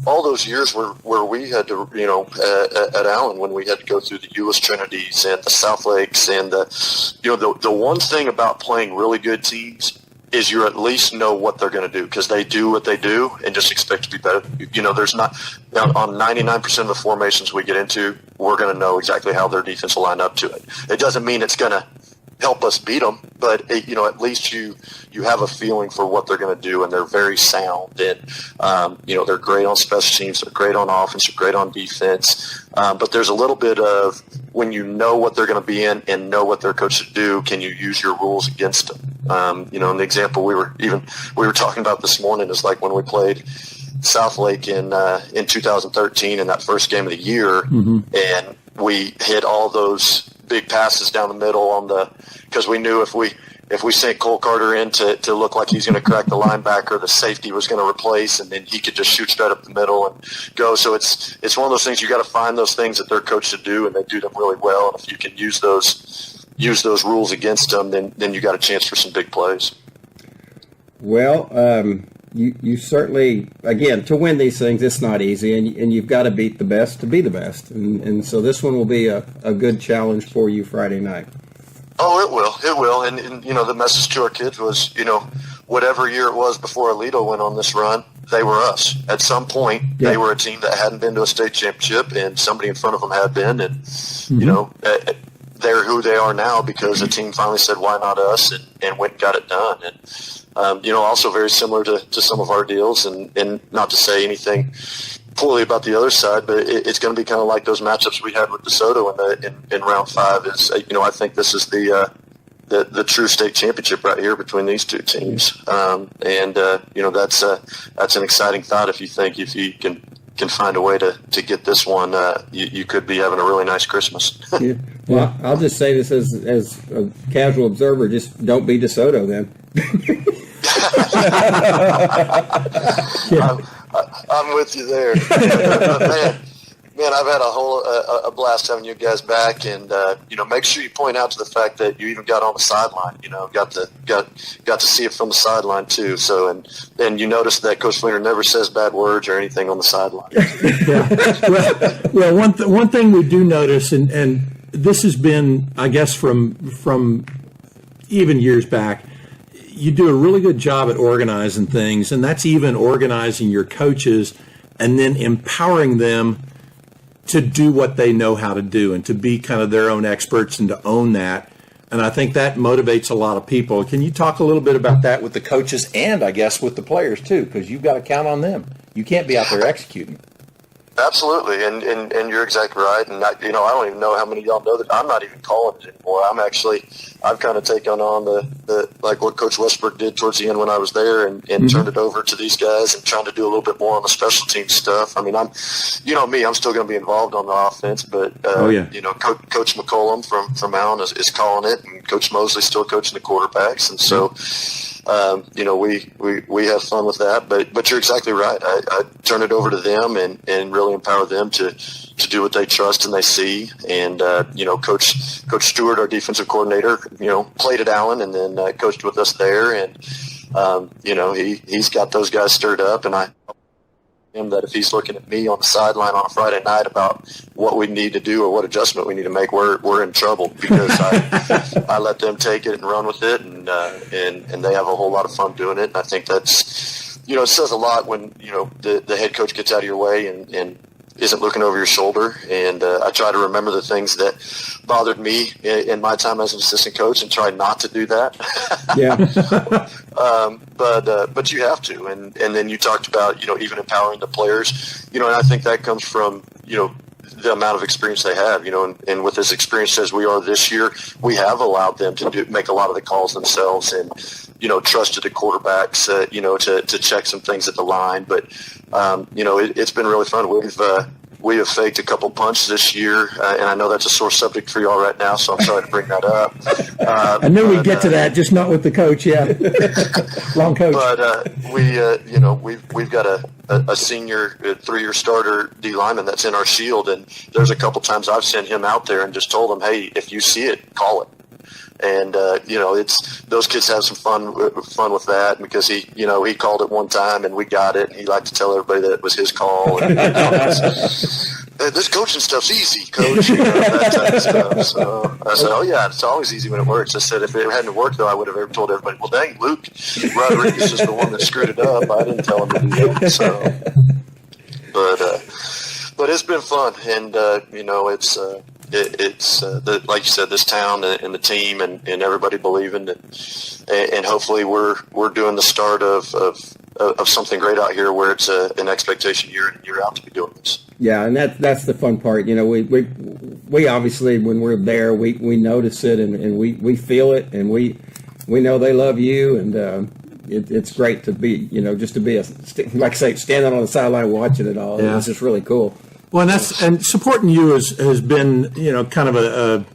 all those years where we had to, at Allen, when we had to go through the U.S. Trinities and the South Lakes, and the one thing about playing really good teams is you at least know what they're going to do, because they do what they do and just expect to be better. There's not on 99% of the formations we get into, we're going to know exactly how their defense will line up to it. It doesn't mean it's going to help us beat them, but at least you have a feeling for what they're going to do, and they're very sound. And they're great on special teams, they're great on offense, they're great on defense. But there's a little bit of when you know what they're going to be in and know what they're coached to do, can you use your rules against them? And the example we were talking about this morning is like when we played South Lake in 2013 in that first game of the year, and we hit all those big passes down the middle because we knew if we sent Cole Carter in to look like he's going to crack the linebacker, the safety was going to replace, and then he could just shoot straight up the middle and go. So it's one of those things you got to find those things that they're coached to do, and they do them really well. And if you can use those rules against them, then you got a chance for some big plays. Well, you certainly, again, to win these things, it's not easy, and you've got to beat the best to be the best. And so this one will be a good challenge for you Friday night. Oh, it will. And the message to our kids was, whatever year it was before Alito went on this run, they were us. At some point, they were a team that hadn't been to a state championship, and somebody in front of them had been. And, they're who they are now because a team finally said, why not us, and went and got it done. And, also very similar to some of our deals, and not to say anything poorly about the other side, but it's going to be kind of like those matchups we had with DeSoto in round 5. Is I think this is the true state championship right here between these two teams, that's an exciting thought. If you can find a way to get this one, you could be having a really nice Christmas. Yeah. Well, I'll just say this as a casual observer: just don't be DeSoto then. I'm with you there. Man, I've had a blast having you guys back, and make sure you point out to the fact that you even got on the sideline. Got to see it from the sideline too. So, and you notice that Coach Fleener never says bad words or anything on the sideline. Yeah. Well, one thing we do notice, and this has been, I guess, from even years back, you do a really good job at organizing things, and that's even organizing your coaches and then empowering them to do what they know how to do and to be kind of their own experts and to own that. And I think that motivates a lot of people. Can you talk a little bit about that with the coaches and, I guess, with the players too? Because you've got to count on them. You can't be out there executing. Absolutely, and you're exactly right. And I don't even know how many of y'all know that I'm not even calling it anymore. I've kind of taken on the like what Coach Westbrook did towards the end when I was there, and turned it over to these guys and trying to do a little bit more on the special team stuff. I mean, I'm still going to be involved on the offense, but Coach McCollum from Allen is calling it, and Coach Mosley's still coaching the quarterbacks, and so. We have fun with that, but you're exactly right. I turn it over to them and really empower them to do what they trust and they see. And Coach Stewart, our defensive coordinator, played at Allen and then coached with us there, and he's got those guys stirred up, and I him that if he's looking at me on the sideline on a Friday night about what we need to do or what adjustment we need to make, we're in trouble, because I let them take it and run with it, and they have a whole lot of fun doing it. And I think that's it says a lot when the head coach gets out of your way and isn't looking over your shoulder. And I try to remember the things that bothered me in my time as an assistant coach and try not to do that. Yeah. But you have to. And then you talked about, even empowering the players, and I think that comes from, the amount of experience they have, and with as experienced as we are this year, we have allowed them to make a lot of the calls themselves and, trusted the quarterbacks, to check some things at the line. But, it's been really fun. We have faked a couple punts this year, and I know that's a sore subject for y'all right now, so I'm sorry to bring that up. I knew we'd get to that, just not with the coach, yeah. Long coach. But we've got a senior 3-year starter D lineman that's in our shield, and there's a couple times I've sent him out there and just told him, hey, if you see it, call it. And it's those kids have some fun with that, because he called it one time and we got it, and he liked to tell everybody that it was his call. And, this coaching stuff's easy, coach. That type of stuff. So I said, oh yeah, it's always easy when it works. I said, if it hadn't worked though, I would have told everybody, well, dang, Luke Rodriguez is the one that screwed it up. I didn't tell him to do that. So, but it's been fun, and it's like you said, this town and the team and everybody believing, and hopefully we're doing the start of something great out here where it's an expectation year in and year out to be doing this. Yeah, and that's the fun part. You know, we obviously, when we're there, we notice it and we feel it, and we know they love you, and it's great to be, just to be like I say, standing on the sideline watching it all. Yeah. It's just really cool. Well, and supporting you has been, kind of a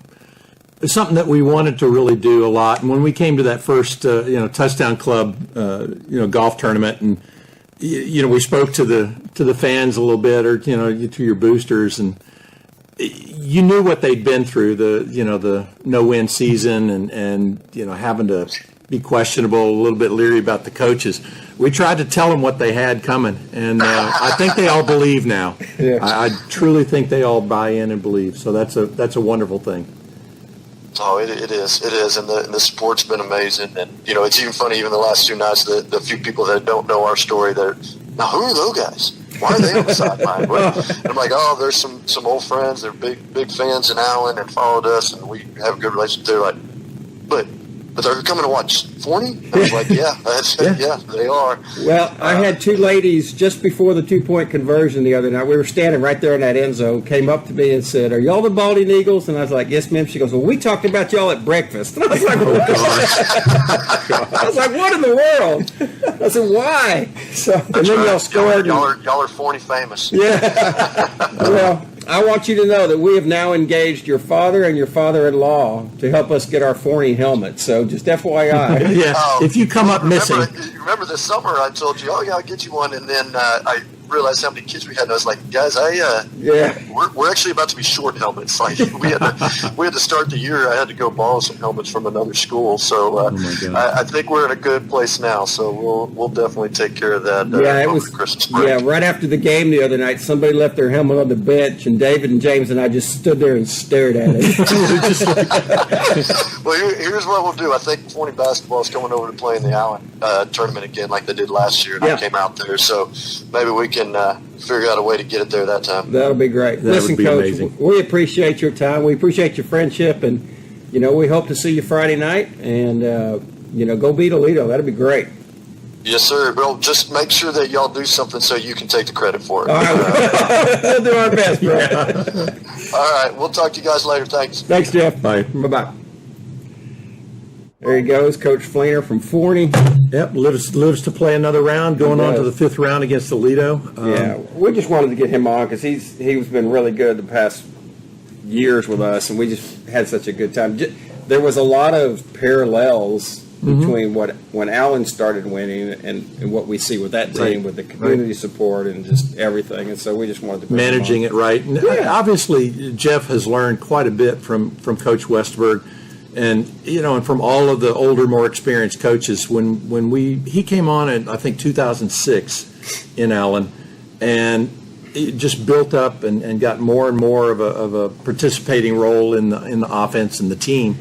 something that we wanted to really do a lot. And when we came to that first, Touchdown Club, golf tournament, and we spoke to the fans a little bit, or to your boosters, and you knew what they'd been through, the no-win season, and having to be questionable, a little bit leery about the coaches. We tried to tell them what they had coming, and I think they all believe now. Yeah. I truly think they all buy in and believe. So that's a wonderful thing. Oh, it is, and the support's been amazing, and it's even funny. Even the last 2 nights, the few people that don't know our story, now who are those guys? Why are they on the sideline? And I'm like, oh, there's some old friends. They're big fans in Allen and followed us, and we have a good relationship. They're like, but they're coming to watch Forney? I was like, yeah, they are. Well, I had 2 ladies just before the 2-point conversion the other night. We were standing right there in that end zone, came up to me and said, "Are y'all the Balding Eagles?" And I was like, "Yes, ma'am." She goes, "Well, we talked about y'all at breakfast." And I was like, "What?" I was like, "What in the world?" I said, "Why?" So, and then y'all scored. Y'all are Forney famous. Yeah. Well, I want you to know that we have now engaged your father and your father-in-law to help us get our Forney helmet. So just FYI. Yeah. If you come up missing. Remember this summer I told you, oh yeah, I'll get you one, and then I realized how many kids we had, and I was like, guys, we're actually about to be short helmets. Like we had to start the year. I had to go borrow some helmets from another school. So I think we're in a good place now. So we'll definitely take care of that. It was Christmas break. Yeah, right after the game the other night, somebody left their helmet on the bench, and David and James and I just stood there and stared at it. Well, here's what we'll do. I think Forney basketball is coming over to play in the Allen tournament again, like they did last year, and I came out there. So maybe we can figure out a way to get it there that time. That'll be great. Listen, would be Coach, amazing. we appreciate your time. We appreciate your friendship, and we hope to see you Friday night. And go beat Aledo. That'll be great. Yes, sir. Well, just make sure that y'all do something so you can take the credit for it. All right. We'll do our best, bro. All right. We'll talk to you guys later. Thanks. Thanks, Jeff. Bye. Bye-bye. There he goes, Coach Fleener from Forney. Yep, lives to play another round, going on to the 5th round against Aledo. We just wanted to get him on because he's been really good the past years with us, and we just had such a good time. There was a lot of parallels between when Allen started winning and what we see with that team, with the community support and just everything. And so we just wanted to managing it right. And obviously, Jeff has learned quite a bit from Coach Westerberg. And and from all of the older, more experienced coaches, when he came on in I think 2006 in Allen, and it just built up and got more and more of a participating role in the offense and the team.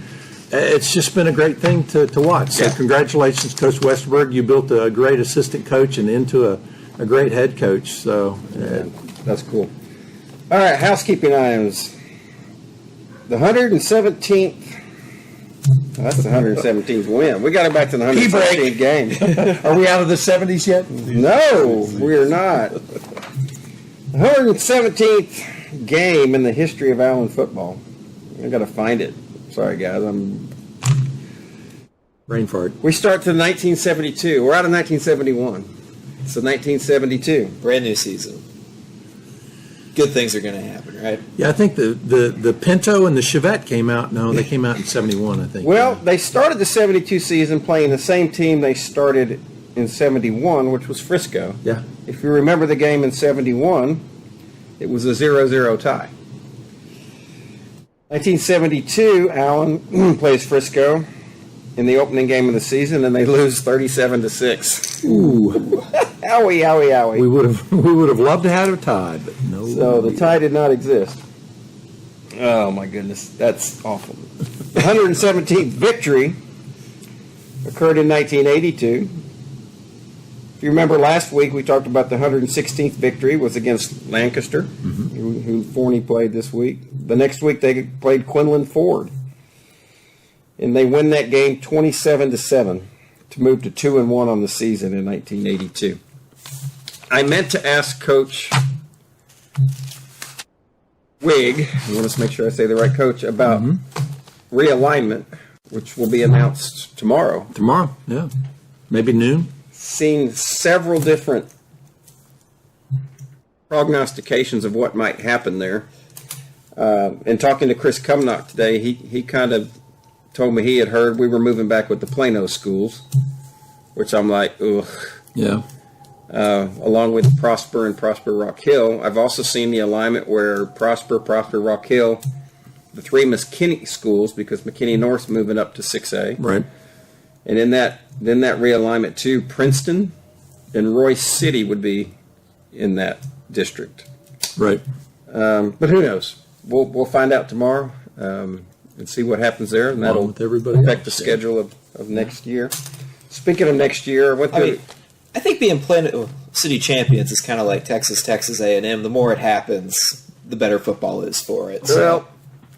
It's just been a great thing to watch. So congratulations, Coach Westerberg. You built a great assistant coach and into a great head coach. So that's cool. All right, housekeeping items. The 117th. That's the 117th win. We got it back to the 117th game. Are we out of the 70s yet? No, we are not. The 117th game in the history of Allen football. I got to find it. Sorry, guys. Brain fart. We start to 1972. We're out of 1971. So 1972. Brand new season. Good things are going to happen, right? Yeah, I think the Pinto and the Chevette came out. No, they came out in 71, I think. Well, they started the 72 season playing the same team they started in 71, which was Frisco. Yeah. If you remember the game in 71, it was a 0-0 tie. 1972, Allen plays Frisco in the opening game of the season, and they lose 37-6. Ooh. Owie. We would have loved to have a tie, but no. So the tie did not exist. Oh my goodness, that's awful. The 117th victory occurred in 1982. If you remember last week, we talked about the 116th victory was against Lancaster, who Forney played this week. The next week they played Quinlan Ford, and they win that game 27-7 to move to 2-1 on the season in 1982. I meant to ask Coach Wig, I want to make sure I say the right coach, about realignment, which will be announced tomorrow. Tomorrow, yeah. Maybe noon. Seen several different prognostications of what might happen there. And talking to Chris Cumnock today, he kind of told me he had heard we were moving back with the Plano schools, which I'm like, ugh. Yeah. Along with Prosper and Prosper Rock Hill. I've also seen the alignment where Prosper Rock Hill, the three McKinney schools, because McKinney North's moving up to 6A. Right. And in that realignment too, Princeton and Royce City would be in that district. Right. But who knows? We'll find out tomorrow and see what happens there, and that'll with everybody affect the else, schedule of next year. Speaking of next year, I think being Plano City champions is kind of like Texas A&M. The more it happens, the better football is for it. So.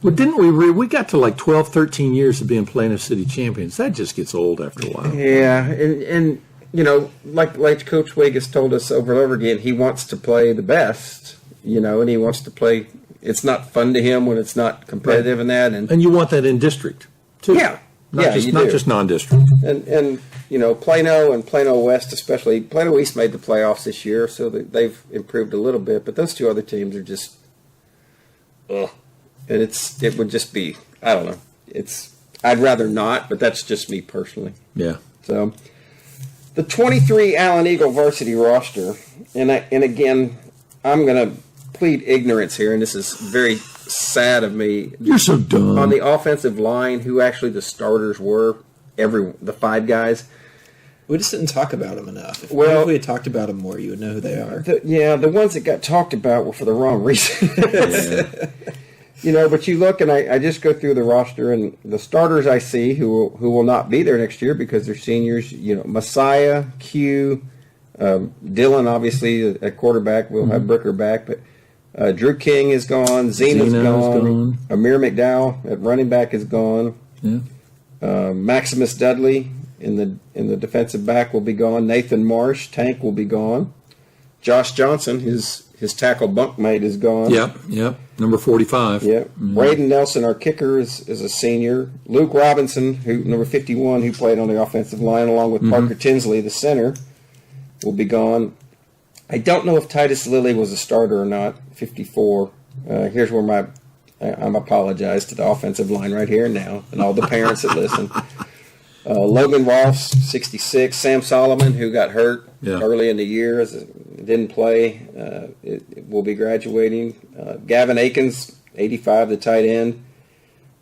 Well, didn't we got to like 12, 13 years of being Plano City champions. That just gets old after a while. Yeah, and you know, like Coach Wig has told us over and over again, he wants to play the best, you know, and he wants to play. It's not fun to him when it's not competitive in that, and you want that in district too. Yeah, not just non-district. And you know, Plano and Plano West, especially Plano East, made the playoffs this year, so they've improved a little bit. But those two other teams are just, and it would just be, I don't know. I'd rather not, but that's just me personally. Yeah. So the 23 Allen Eagle varsity roster, and again, I'm going to plead ignorance here, and this is very sad of me. You're so dumb. On the offensive line, who actually the starters were, the five guys. We just didn't talk about them enough. Well, if we had talked about them more, you would know who they are. The ones that got talked about were for the wrong reason. You know, but you look, and I just go through the roster, and the starters I see who will not be there next year because they're seniors. You know, Messiah, Q, Dylan, obviously at quarterback. We'll have Bricker back, but Drew King is gone. Zena's gone. Amir McDowell at running back is gone. Yeah. Maximus Dudley in the defensive back will be gone. Nathan Marsh, Tank, will be gone. Josh Johnson, his tackle bunkmate, is gone. Yep. Number 45. Yep. Braden Nelson, our kicker, is a senior. Luke Robinson, number 51, who played on the offensive line, along with Parker Tinsley, the center, will be gone. I don't know if Titus Lilly was a starter or not, 54. Here's where I'm apologize to the offensive line right here and now, and all the parents that listen. Logan Ross, 66. Sam Solomon, who got hurt early in the year, didn't play, will be graduating. Gavin Akins, 85, the tight end.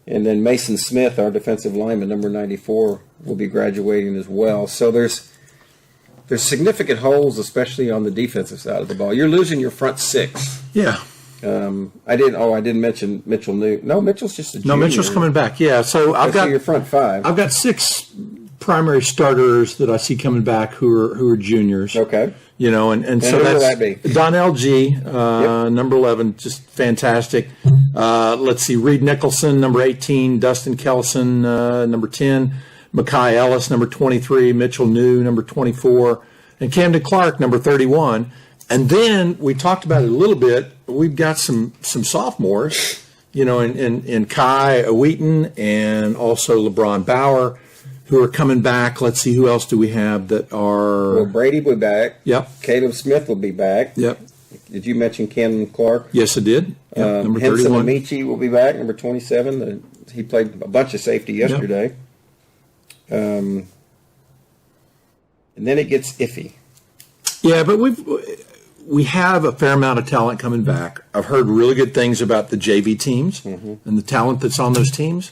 And then Mason Smith, our defensive lineman, number 94, will be graduating as well. So there's significant holes, especially on the defensive side of the ball. You're losing your front six. Yeah. I didn't mention Mitchell New. No, Mitchell's just a junior. No, Mitchell's coming back. Yeah, so I've got your front five. I've got 6 primary starters that I see coming back who are juniors. Okay. You know, and so who that's will that be? Donnell G, number 11, just fantastic. Let's see, Reed Nicholson, number 18, Dustin Kellison, number 10, Makai Ellis, number 23, Mitchell New, number 24, and Camden Clark, number 31. And then we talked about it a little bit. We've got some sophomores, you know, in Kai Wheaton and also LeBron Bauer, who are coming back. Let's see, who else do we have that are... Well, Brady will be back. Yep. Caleb Smith will be back. Yep. Did you mention Camden Clark? Yes, I did. Yep, number Henson 31. Amici will be back, number 27. He played a bunch of safety yesterday. Yep. And then it gets iffy. Yeah, but we have a fair amount of talent coming back. I've heard really good things about the JV teams and the talent that's on those teams.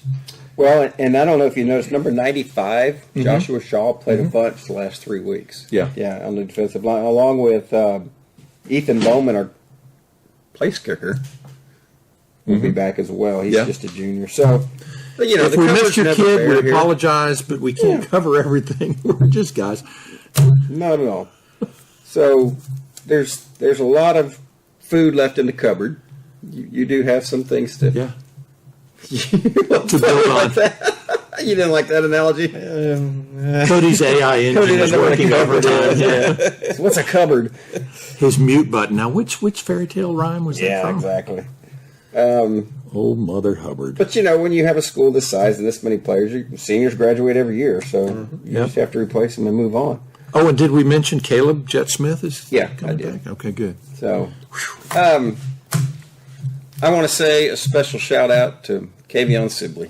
Well, and I don't know if you noticed, number 95, Joshua Shaw, played a bunch the last 3 weeks. Yeah. Yeah, on the defensive line, along with Ethan Bowman, our place kicker, will be back as well. He's just a junior. So, but, you know, if we missed your kid, we apologize, but we can't cover everything. We're just guys. Not at all. So there's a lot of food left in the cupboard. you do have some things to Yeah. to build on. You didn't like that analogy? Cody's AI engine is working overtime. Yeah. What's a cupboard? His mute button. Now, which fairy tale rhyme was that from? Exactly. Old Mother Hubbard. But when you have a school this size and this many players, seniors graduate every year, so you just have to replace them and move on. Oh, and did we mention Caleb Jet Smith is I did. back? Okay, good. So, I want to say a special shout out to Kavion Sibley.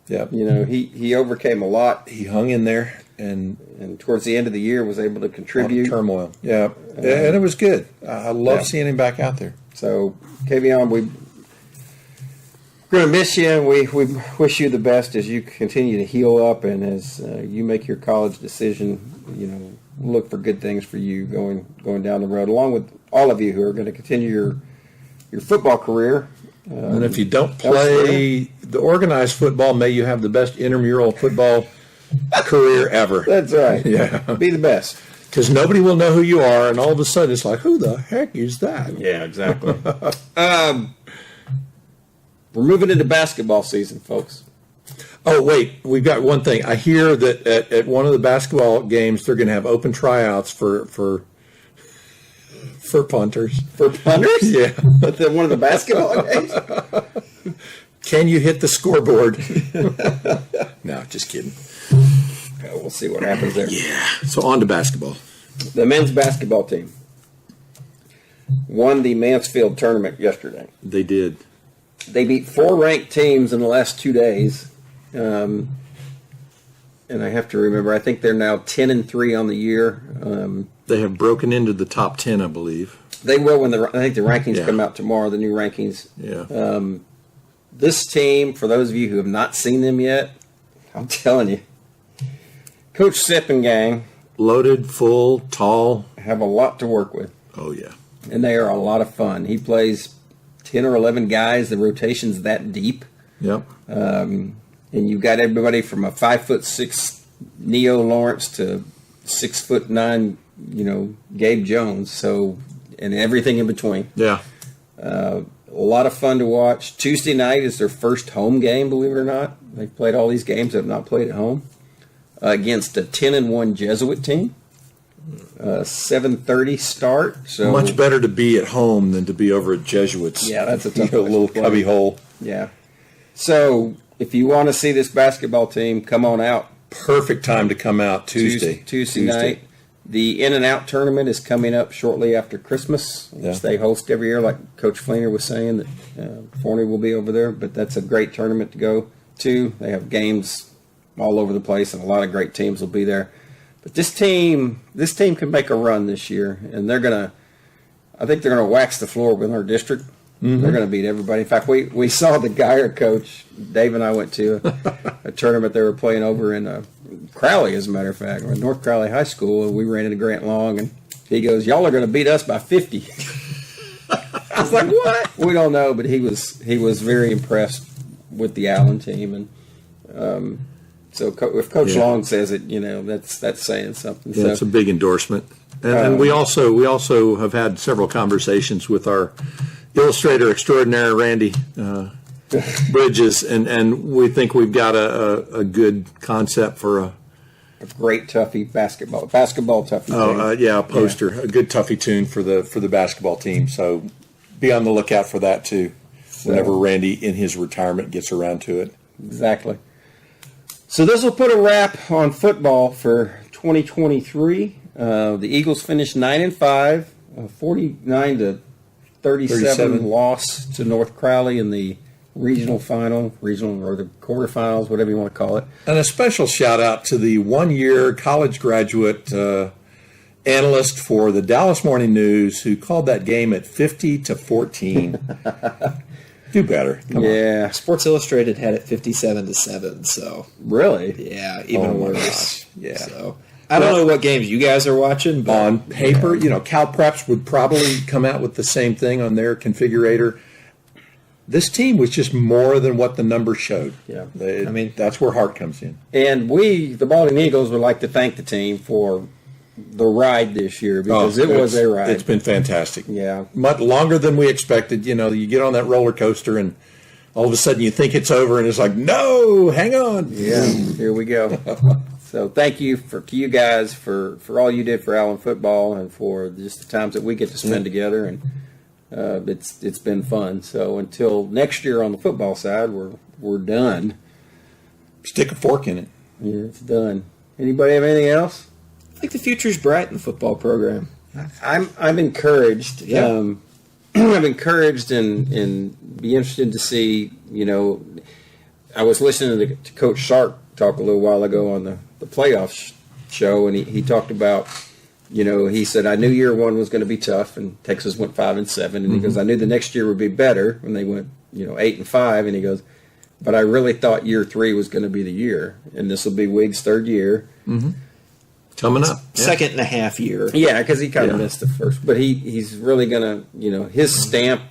Yeah. He overcame a lot, He hung in there and towards the end of the year was able to contribute. turmoil. Yeah. And it was good. I love seeing him back out there. So, Kavion, we're going to miss you, and we wish you the best as you continue to heal up and as you make your college decision. Look for good things for you going down the road, along with all of you who are going to continue your football career. And if you don't play the organized football, may you have the best intramural football career ever. That's right. Yeah. Be the best. Because nobody will know who you are, and all of a sudden it's like, who the heck is that? Yeah, exactly. We're moving into basketball season, folks. Oh, wait, we've got one thing. I hear that at one of the basketball games, they're going to have open tryouts for punters. For punters? Yeah. At one of the basketball games? Can you hit the scoreboard? No, just kidding. We'll see what happens there. Yeah. So on to basketball. The men's basketball team won the Mansfield tournament yesterday. They did. They beat 4 ranked teams in the last 2 days. And I have to remember, I think they're now 10-3 on the year. They have broken into the top 10, I believe. They will I think the rankings come out tomorrow, the new rankings. Yeah. This team, for those of you who have not seen them yet, I'm telling you, Coach Sip and gang Loaded, full, tall. have a lot to work with. Oh, yeah. And they are a lot of fun. He plays 10 or 11 guys. The rotation's that deep. Yep. And you've got everybody from a 5'6" Neo Lawrence to 6'9", Gabe Jones. So, and everything in between. Yeah. A lot of fun to watch. Tuesday night is their first home game, believe it or not. They've played all these games, have not played at home. Against a 10-1 Jesuit team. 7:30 start. So Much better to be at home than to be over at Jesuits. Yeah, that's a tough place little to play. cubby hole. Yeah. So if you want to see this basketball team, come on out. Perfect time to come out Tuesday. Tuesday night. The In and Out tournament is coming up shortly after Christmas, which they host every year, like Coach Fleener was saying, that Forney will be over there. But that's a great tournament to go to. They have games all over the place, and a lot of great teams will be there. But this team can make a run this year, and I think they're gonna wax the floor with our district. Mm-hmm. They're gonna beat everybody. In fact, we saw the Geyer coach, Dave and I went to a tournament they were playing over in Crowley, as a matter of fact, North Crowley High School, and we ran into Grant Long, and he goes, "Y'all are gonna beat us by 50." I was like, "What?" We don't know, but he was very impressed with the Allen team, and so if Coach Long says it, that's saying something. Yeah, so, it's a big endorsement. And we also have had several conversations with our illustrator extraordinaire, Randy Bridges, and we think we've got a good concept for a great Tuffy basketball Tuffy. a poster, a good Tuffy tune for the basketball team. So be on the lookout for that too. Whenever Randy in his retirement gets around to it. Exactly. So this will put a wrap on football for 2023. The Eagles finished 9-5, 49-37 loss to North Crowley in the regional or the quarterfinals, whatever you want to call it. And a special shout out to the 1-year college graduate analyst for the Dallas Morning News who called that game at 50-14. Do better. Come on. Sports Illustrated had it 57-7. So really, yeah, even worse. Gosh. Yeah. So I don't know what games you guys are watching, but on paper, Cal Preps would probably come out with the same thing on their configurator. This team was just more than what the numbers showed. Yeah. That's where heart comes in. And we, the Baldwin Eagles, would like to thank the team for the ride this year because it was a ride. It's been fantastic. Yeah. Much longer than we expected. You know, you get on that roller coaster and all of a sudden you think it's over and it's like, no, hang on. Yeah, here we go. So thank you to you guys for all you did for Allen football and for just the times that we get to spend together. And it's been fun. So until next year on the football side, we're done. Stick a fork in it. Yeah, it's done. Anybody have anything else? I think the future's bright in the football program. I'm encouraged. Yeah. I'm encouraged and be interested to see. You know, I was listening to Coach Sark talk a little while ago on the playoffs show, and he talked about. You know, he said, I knew year one was going to be tough, and Texas went 5-7, and he goes, I knew the next year would be better when they went, 8-5, and he goes, but I really thought year 3 was going to be the year, and this will be Wig's 3rd year. Mm-hmm. Coming up. Second and a half year. Yeah, because he kind of missed the first, but he's really going to, his stamp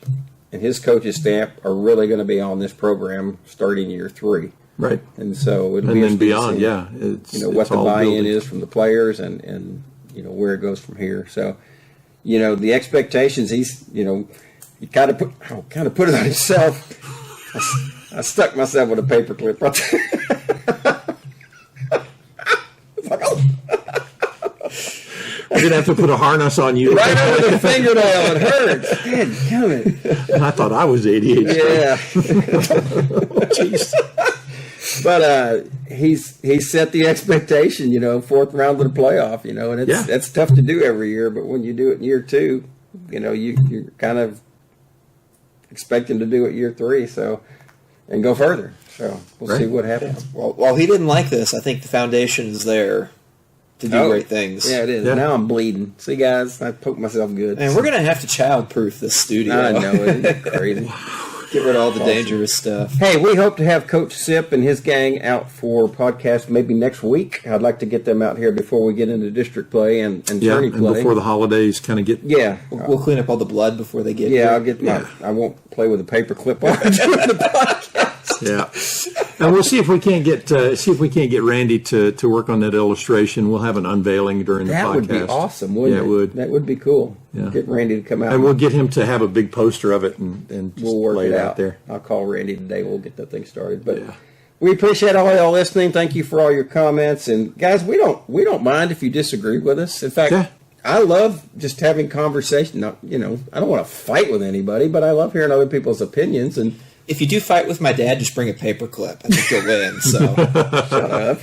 and his coach's stamp are really going to be on this program starting year 3. Right. And so it'll And be then interesting to beyond, see, what the buy-in is from the players and where it goes from here. So, the expectations, he's, you kind of put it on himself. I stuck myself with a paper clip right there. It's like, oh. I'm going to have to put a harness on you. Right over the fingernail. It hurts. Damn it. I thought I was ADHD. Yeah. Jeez. But he's set the expectation, 4th round of the playoff, and that's tough to do every year. But when you do it in year 2, you're kind of expecting to do it year 3, and go further. So we'll see what happens. Well, while he didn't like this, I think the foundation is there to do great things. Yeah, it is. Yeah. Now I'm bleeding. See, guys, I poked myself good. And we're going to have to childproof this studio. I know, isn't it crazy? Get rid of all the dangerous stuff. Hey, we hope to have Coach Sip and his gang out for podcast maybe next week. I'd like to get them out here before we get into district play and tourney play. And before the holidays kind of get... Yeah. We'll clean up all the blood before they get here. I'll get I won't play with a paper clip on the podcast. Yeah. And we'll see if we can't get Randy to work on that illustration. We'll have an unveiling during the podcast. That would be awesome, wouldn't it? Yeah, it would. That would be cool. Yeah. Get Randy to come out. And we'll get him to have a big poster of it and just we'll work lay it out there. I'll call Randy today. We'll get that thing started. But we appreciate all y'all listening. Thank you for all your comments. And guys, we don't mind if you disagree with us. In fact, I love just having conversation. I don't want to fight with anybody, but I love hearing other people's opinions. And if you do fight with my dad, just bring a paper clip. I think you'll win. So shut up.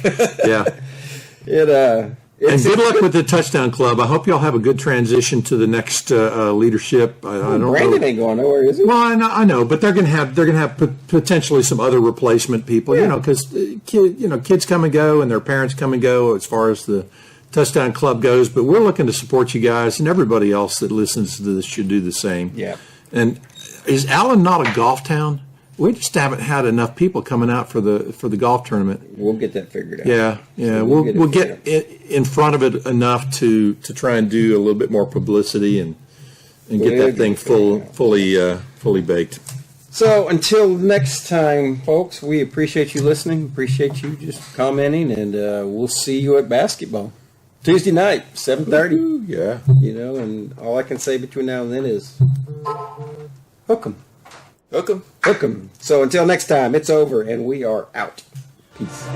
Yeah. And good luck with the Touchdown Club. I hope y'all have a good transition to the next leadership. I don't Brandon know. ain't going nowhere, is he? Well, I know, but they're going to have potentially some other replacement people. Because kids come and go, and their parents come and go as far as the Touchdown Club goes. But we're looking to support you guys, and everybody else that listens to this should do the same. Yeah. And is Allen not a golf town? We just haven't had enough people coming out for the golf tournament. We'll get that figured out. Yeah. So we'll get in front of it enough to try and do a little bit more publicity and get that thing fully baked. So until next time, folks, we appreciate you listening. Appreciate you just commenting, and we'll see you at basketball Tuesday night, 7:30. Yeah. And all I can say between now and then is hook 'em. Hook 'em. Hook 'em. So until next time, it's over, and we are out. Peace.